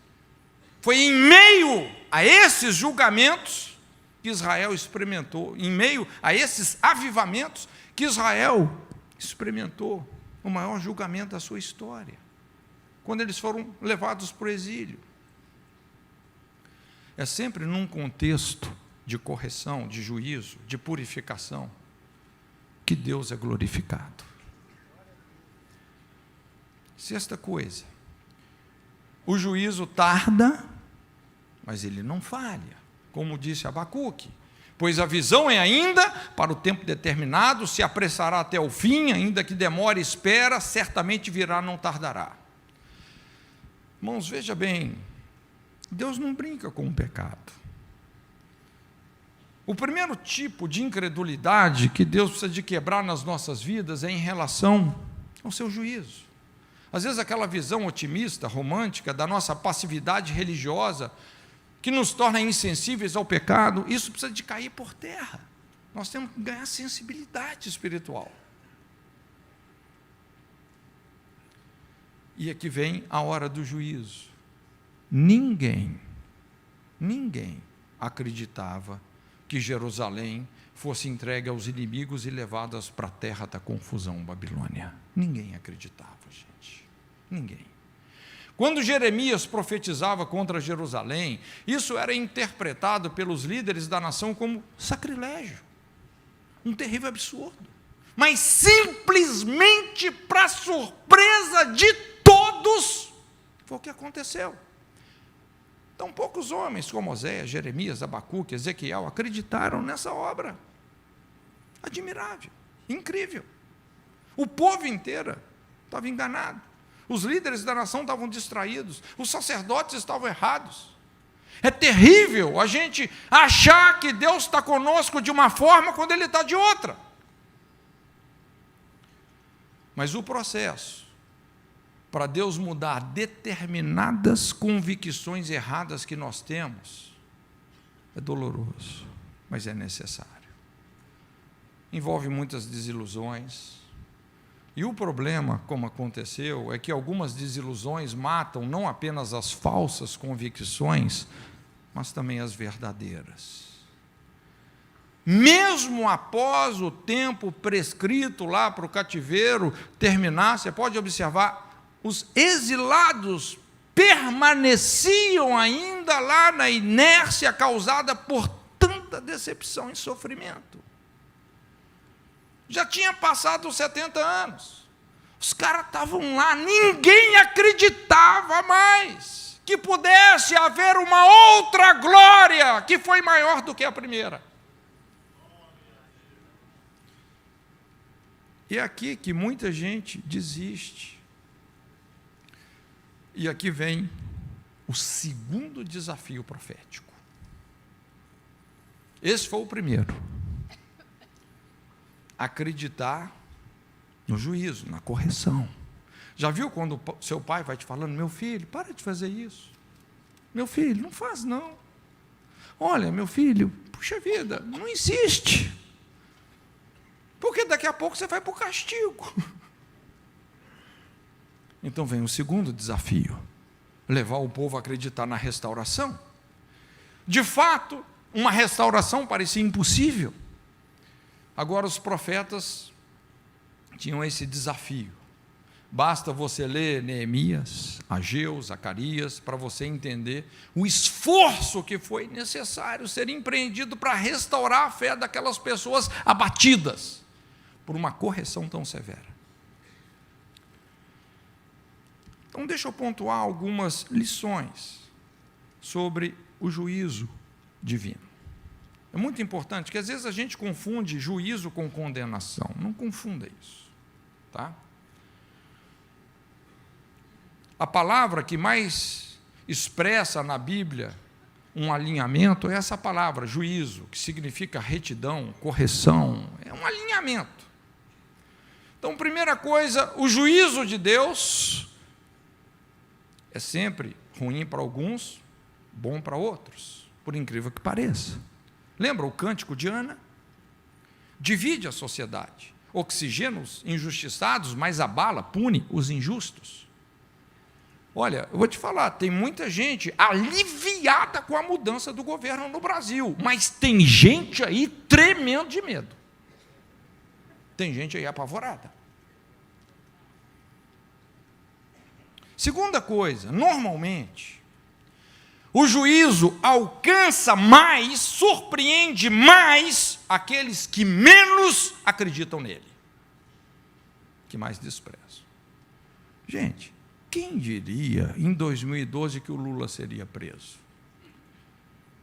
Foi em meio a esses julgamentos que Israel experimentou, em meio a esses avivamentos que Israel experimentou o maior julgamento da sua história, quando eles foram levados para o exílio. É sempre num contexto de correção, de juízo, de purificação, que Deus é glorificado. Sexta coisa, o juízo tarda, mas ele não falha, como disse Abacuque, pois a visão é ainda para o tempo determinado, se apressará até o fim, ainda que demore, espera, certamente virá, não tardará. Irmãos, veja bem, Deus não brinca com o pecado. O primeiro tipo de incredulidade que Deus precisa de quebrar nas nossas vidas é em relação ao seu juízo. Às vezes aquela visão otimista, romântica, da nossa passividade religiosa, que nos torna insensíveis ao pecado, isso precisa de cair por terra. Nós temos que ganhar sensibilidade espiritual. E aqui vem a hora do juízo. Ninguém acreditava que Jerusalém fosse entregue aos inimigos e levadas para a terra da confusão Babilônia. Ninguém acreditava, gente. Ninguém. Quando Jeremias profetizava contra Jerusalém, isso era interpretado pelos líderes da nação como sacrilégio, um terrível absurdo. Mas simplesmente para surpresa de todos, foi o que aconteceu. Então, poucos homens como Oséias, Jeremias, Abacuque, Ezequiel acreditaram nessa obra. Admirável, incrível. O povo inteiro estava enganado. Os líderes da nação estavam distraídos. Os sacerdotes estavam errados. É terrível a gente achar que Deus está conosco de uma forma quando Ele está de outra. Mas o processo para Deus mudar determinadas convicções erradas que nós temos é doloroso, mas é necessário. Envolve muitas desilusões. E o problema, como aconteceu, é que algumas desilusões matam não apenas as falsas convicções, mas também as verdadeiras. Mesmo após o tempo prescrito lá para o cativeiro terminar, você pode observar, os exilados permaneciam ainda lá na inércia causada por tanta decepção e sofrimento. Já tinha passado os 70 anos. Os caras estavam lá, ninguém acreditava mais que pudesse haver uma outra glória que foi maior do que a primeira. E é aqui que muita gente desiste. E aqui vem o segundo desafio profético. Esse foi o primeiro. Acreditar no juízo, na correção. Já viu quando seu pai vai te falando, meu filho, para de fazer isso. Meu filho, não faz não. Olha, meu filho, puxa vida, não insiste. Porque daqui a pouco você vai para o castigo. Então vem o segundo desafio, levar o povo a acreditar na restauração. De fato, uma restauração parecia impossível. Agora os profetas tinham esse desafio. Basta você ler Neemias, Ageu, Zacarias, para você entender o esforço que foi necessário ser empreendido para restaurar a fé daquelas pessoas abatidas por uma correção tão severa. Então, deixa eu pontuar algumas lições sobre o juízo divino. É muito importante que às vezes a gente confunde juízo com condenação. Não confunda isso, tá? A palavra que mais expressa na Bíblia um alinhamento é essa palavra, juízo, que significa retidão, correção, é um alinhamento. Então, primeira coisa, o juízo de Deus é sempre ruim para alguns, bom para outros, por incrível que pareça. Lembra o cântico de Ana? Divide a sociedade, oxigena os injustiçados, mas abala, pune os injustos. Olha, eu vou te falar, tem muita gente aliviada com a mudança do governo no Brasil, mas tem gente aí tremendo de medo. Tem gente aí apavorada. Segunda coisa, normalmente, o juízo alcança mais, surpreende mais aqueles que menos acreditam nele, que mais desprezam. Gente, quem diria em 2012 que o Lula seria preso?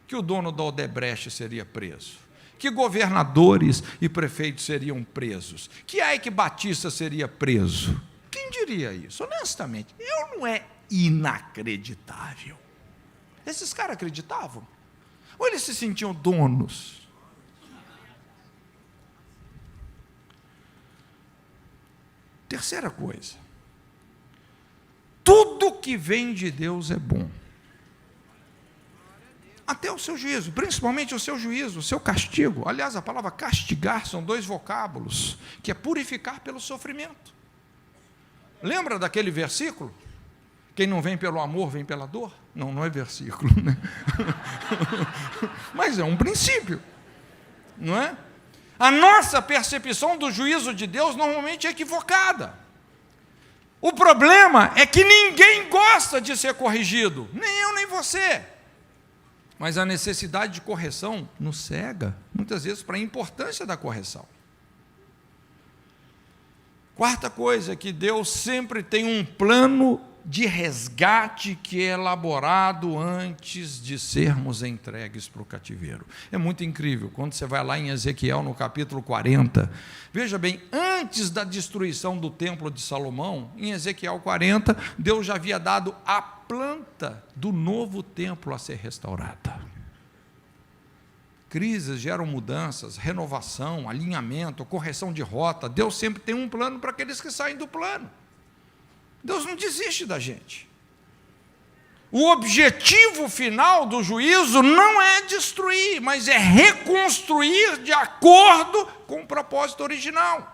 Que o dono da Odebrecht seria preso? Que governadores e prefeitos seriam presos? Que Eike Batista seria preso? Quem diria isso? Honestamente, não é inacreditável. Esses caras acreditavam? Ou eles se sentiam donos? Terceira coisa, tudo que vem de Deus é bom. Até o seu juízo, principalmente o seu juízo, o seu castigo. Aliás, a palavra castigar são 2 vocábulos, que é purificar pelo sofrimento. Lembra daquele versículo? Quem não vem pelo amor, vem pela dor? Não, não é versículo, né? Mas é um princípio, não é? A nossa percepção do juízo de Deus normalmente é equivocada. O problema é que ninguém gosta de ser corrigido, nem eu, nem você. Mas a necessidade de correção nos cega, muitas vezes, para a importância da correção. Quarta coisa, que Deus sempre tem um plano de resgate que é elaborado antes de sermos entregues para o cativeiro. É muito incrível, quando você vai lá em Ezequiel, no capítulo 40, veja bem, antes da destruição do templo de Salomão, em Ezequiel 40, Deus já havia dado a planta do novo templo a ser restaurada. Crises geram mudanças, renovação, alinhamento, correção de rota. Deus sempre tem um plano para aqueles que saem do plano. Deus não desiste da gente. O objetivo final do juízo não é destruir, mas é reconstruir de acordo com o propósito original.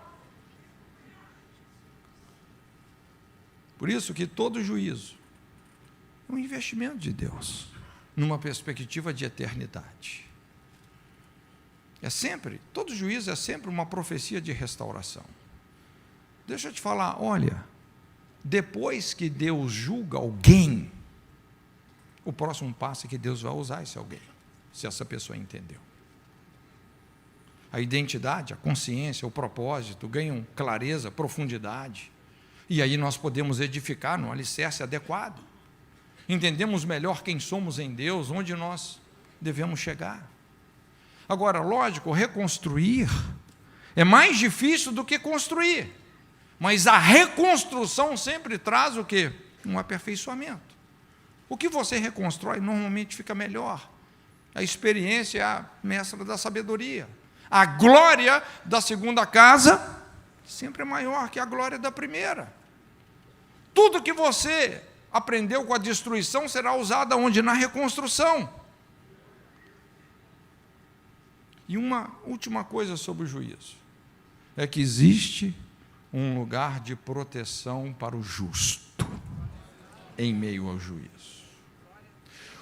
Por isso que todo juízo é um investimento de Deus, numa perspectiva de eternidade. É sempre, todo juízo é sempre uma profecia de restauração. Deixa eu te falar, olha, depois que Deus julga alguém, o próximo passo é que Deus vai usar esse alguém, se essa pessoa entendeu. A identidade, a consciência, o propósito ganham clareza, profundidade, e aí nós podemos edificar no alicerce adequado. Entendemos melhor quem somos em Deus, onde nós devemos chegar. Agora, lógico, reconstruir é mais difícil do que construir, mas a reconstrução sempre traz o quê? Um aperfeiçoamento. O que você reconstrói normalmente fica melhor. A experiência é a mestra da sabedoria. A glória da segunda casa sempre é maior que a glória da primeira. Tudo que você aprendeu com a destruição será usado onde? Na reconstrução. E uma última coisa sobre o juízo, é que existe um lugar de proteção para o justo, em meio ao juízo.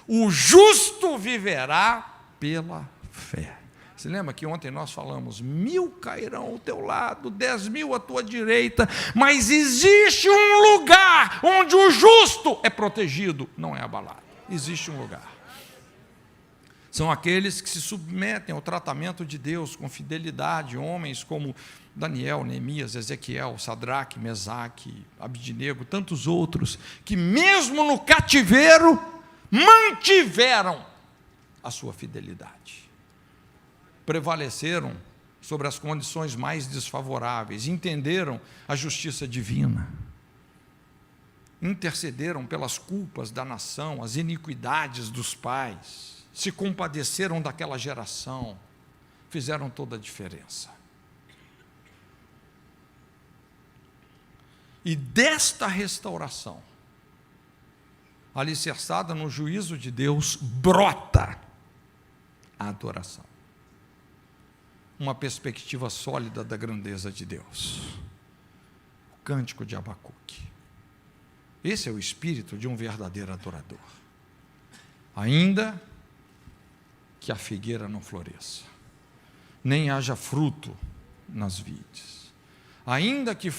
O justo viverá pela fé. Você lembra que ontem nós falamos, 1000 cairão ao teu lado, 10.000 à tua direita, mas existe um lugar onde o justo é protegido, não é abalado. Existe um lugar. São aqueles que se submetem ao tratamento de Deus com fidelidade, homens como Daniel, Neemias, Ezequiel, Sadraque, Mesaque, Abidnego, tantos outros, que mesmo no cativeiro mantiveram a sua fidelidade. Prevaleceram sobre as condições mais desfavoráveis, entenderam a justiça divina, intercederam pelas culpas da nação, as iniquidades dos pais, se compadeceram daquela geração, fizeram toda a diferença. E desta restauração alicerçada no juízo de Deus, brota a adoração. Uma perspectiva sólida da grandeza de Deus. O cântico de Abacuque. Esse é o espírito de um verdadeiro adorador. Ainda que a figueira não floresça, nem haja fruto nas vides, ainda que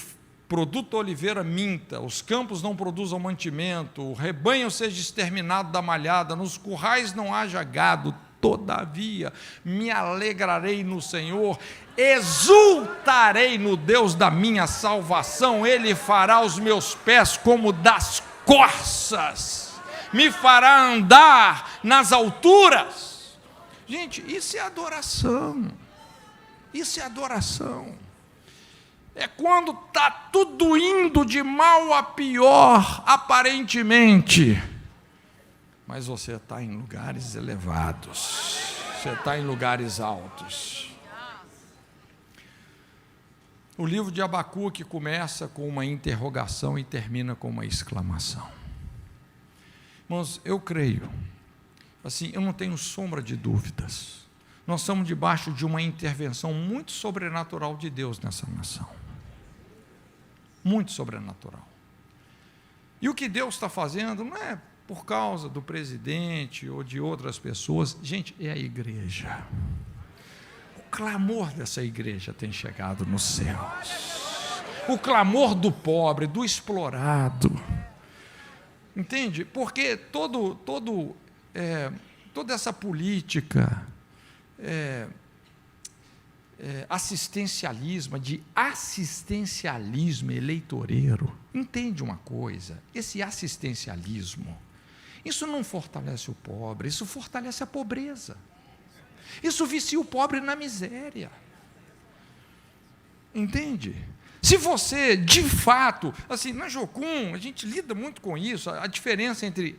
produto oliveira minta, os campos não produzam mantimento, o rebanho seja exterminado da malhada, nos currais não haja gado, todavia me alegrarei no Senhor, exultarei no Deus da minha salvação, Ele fará os meus pés como das corças, me fará andar nas alturas. Gente, isso é adoração. Isso é adoração. É quando está tudo indo de mal a pior, aparentemente, mas você está em lugares elevados, você está em lugares altos. O livro de Abacuque começa com uma interrogação e termina com uma exclamação. Irmãos, eu creio, assim, eu não tenho sombra de dúvidas, nós estamos debaixo de uma intervenção muito sobrenatural de Deus nessa nação. Muito sobrenatural. E o que Deus está fazendo não é por causa do presidente ou de outras pessoas, gente, é a igreja. O clamor dessa igreja tem chegado nos céus. O clamor do pobre, do explorado. Entende? Porque toda essa política assistencialismo eleitoreiro, entende uma coisa, esse assistencialismo, isso não fortalece o pobre, isso fortalece a pobreza, isso vicia o pobre na miséria, entende? Se você, de fato, assim, na Jocum, a gente lida muito com isso, a diferença entre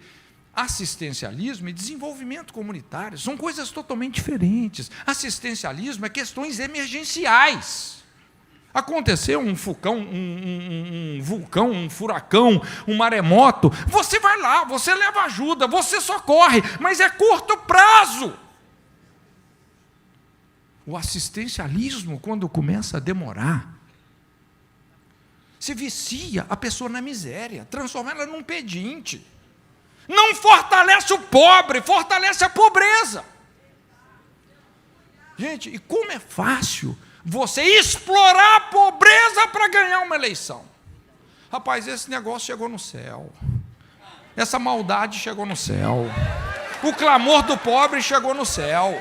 assistencialismo e desenvolvimento comunitário são coisas totalmente diferentes. Assistencialismo é questões emergenciais. Aconteceu um vulcão, um furacão, um maremoto, você vai lá, você leva ajuda, você socorre, mas é curto prazo. O assistencialismo, quando começa a demorar, se vicia a pessoa na miséria, transforma ela num pedinte. Não fortalece o pobre, fortalece a pobreza. Gente, e como é fácil você explorar a pobreza para ganhar uma eleição. Rapaz, esse negócio chegou no céu. Essa maldade chegou no céu. O clamor do pobre chegou no céu.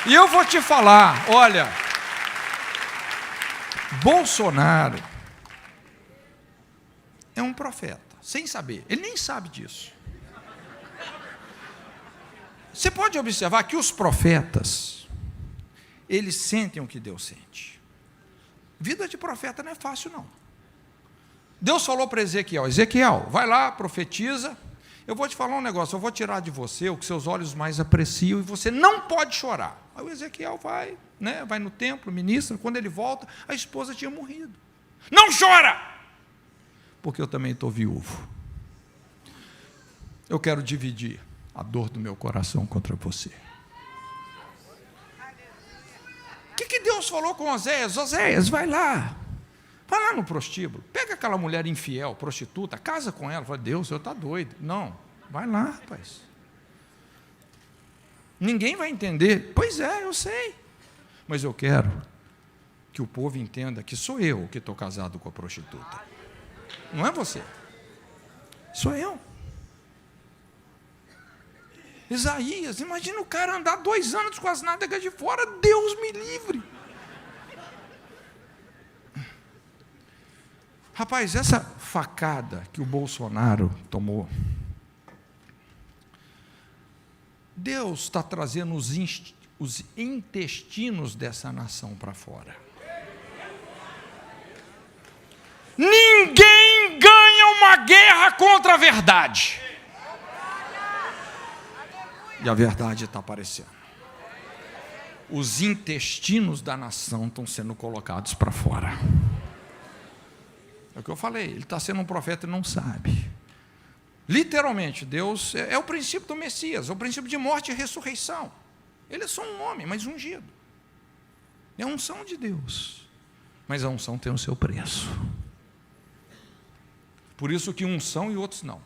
E eu vou te falar, olha, Bolsonaro é um profeta. Sem saber, ele nem sabe disso. Você pode observar que os profetas, eles sentem o que Deus sente. Vida de profeta não é fácil, não. Deus falou para Ezequiel, Ezequiel, vai lá, profetiza, eu vou te falar um negócio, eu vou tirar de você o que seus olhos mais apreciam e você não pode chorar. Aí o Ezequiel vai, vai no templo, ministra, quando ele volta, a esposa tinha morrido. Não chora! Porque eu também estou viúvo. Eu quero dividir a dor do meu coração contra você. O que Deus falou com Oséias? Oséias, vai lá no prostíbulo, pega aquela mulher infiel, prostituta, casa com ela. Fala, Deus, o senhor está doido. Não, vai lá, rapaz. Ninguém vai entender. Pois é, eu sei. Mas eu quero que o povo entenda que sou eu que estou casado com a prostituta. Não é você, sou eu. Isaías, imagina o cara andar 2 anos com as nádegas de fora, Deus me livre. Rapaz, essa facada que o Bolsonaro tomou, Deus está trazendo os intestinos dessa nação para fora. Ninguém ganha uma guerra contra a verdade. E a verdade está aparecendo. Os intestinos da nação estão sendo colocados para fora. É o que eu falei, ele está sendo um profeta e não sabe. Literalmente, Deus é o princípio do Messias, é o princípio de morte e ressurreição. Ele é só um homem, mas ungido. É a unção de Deus. Mas a unção tem o seu preço. Por isso que uns são e outros não.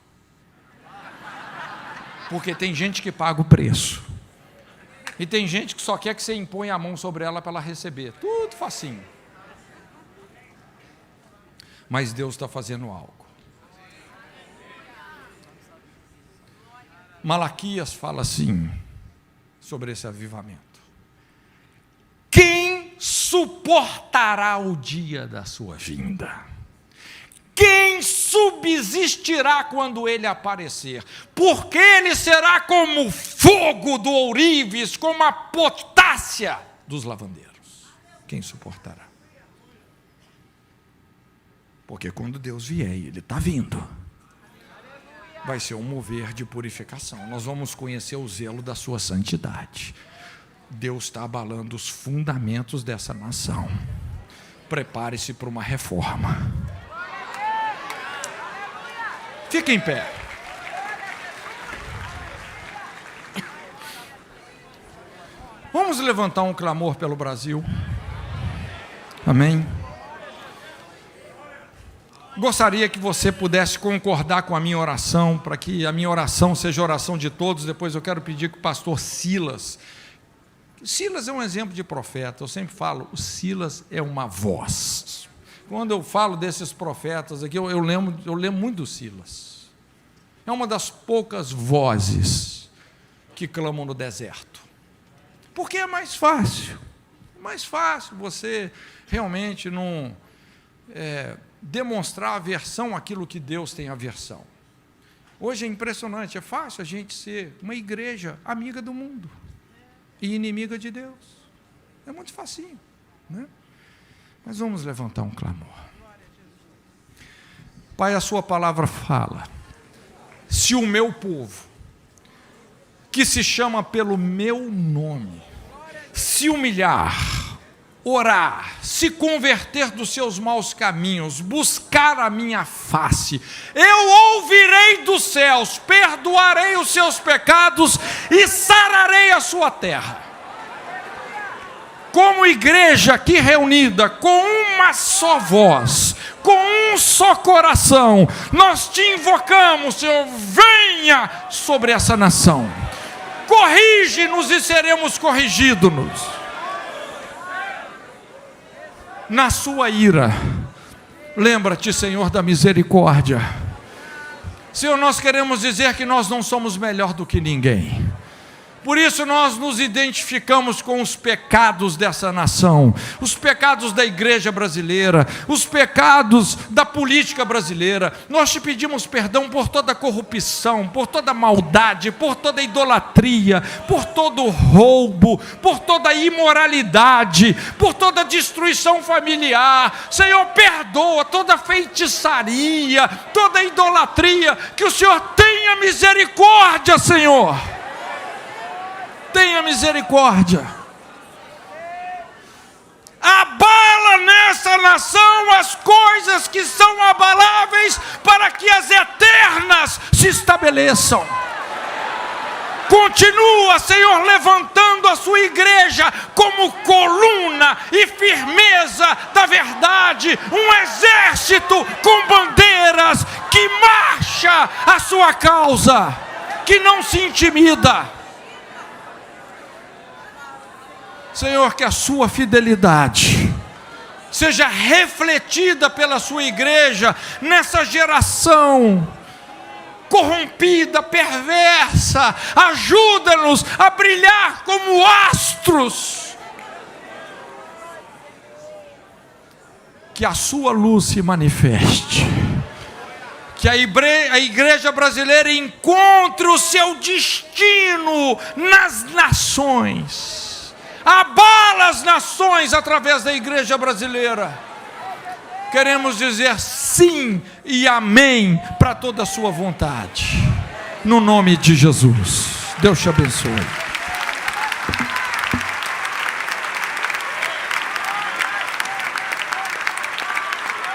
Porque tem gente que paga o preço. E tem gente que só quer que você imponha a mão sobre ela para ela receber. Tudo facinho. Mas Deus está fazendo algo. Malaquias fala assim, sobre esse avivamento: quem suportará o dia da sua vinda? Quem subsistirá quando ele aparecer? Porque ele será como fogo do ourives, como a potássea dos lavandeiros. Quem suportará? Porque quando Deus vier, ele está vindo, vai ser um mover de purificação. Nós vamos conhecer o zelo da sua santidade. Deus está abalando os fundamentos dessa nação. Prepare-se para uma reforma. Fique em pé. Vamos levantar um clamor pelo Brasil. Amém. Gostaria que você pudesse concordar com a minha oração, para que a minha oração seja a oração de todos. Depois eu quero pedir que o pastor Silas é um exemplo de profeta. Eu sempre falo, o Silas é uma voz. Quando eu falo desses profetas aqui, eu lembro muito do Silas. É uma das poucas vozes que clamam no deserto. Porque é mais fácil. É mais fácil você realmente não demonstrar aversão àquilo que Deus tem aversão. Hoje é impressionante, é fácil a gente ser uma igreja amiga do mundo e inimiga de Deus. É muito facinho, né? Mas vamos levantar um clamor. Pai, a sua palavra fala: se o meu povo, que se chama pelo meu nome, se humilhar, orar, se converter dos seus maus caminhos, buscar a minha face, eu ouvirei dos céus, perdoarei os seus pecados e sararei a sua terra. Como igreja aqui reunida, com uma só voz, com um só coração, nós te invocamos, Senhor, venha sobre essa nação, corrige-nos e seremos corrigidos. Na sua ira, lembra-te, Senhor, da misericórdia. Senhor, nós queremos dizer que nós não somos melhor do que ninguém. Por isso nós nos identificamos com os pecados dessa nação, os pecados da igreja brasileira, os pecados da política brasileira. Nós te pedimos perdão por toda corrupção, por toda maldade, por toda idolatria, por todo roubo, por toda imoralidade, por toda destruição familiar. Senhor, perdoa toda feitiçaria, toda idolatria. Que o Senhor tenha misericórdia, Senhor. Tenha misericórdia. Abala nessa nação as coisas que são abaláveis, para que as eternas se estabeleçam. Continua, Senhor, levantando a sua igreja como coluna e firmeza da verdade, um exército com bandeiras que marcha a sua causa, que não se intimida. Senhor, que a sua fidelidade seja refletida pela sua igreja nessa geração corrompida, perversa. Ajuda-nos a brilhar como astros. Que a sua luz se manifeste. Que a igreja brasileira encontre o seu destino nas nações. Abala as nações através da igreja brasileira. Queremos dizer sim e amém para toda a sua vontade. No nome de Jesus. Deus te abençoe.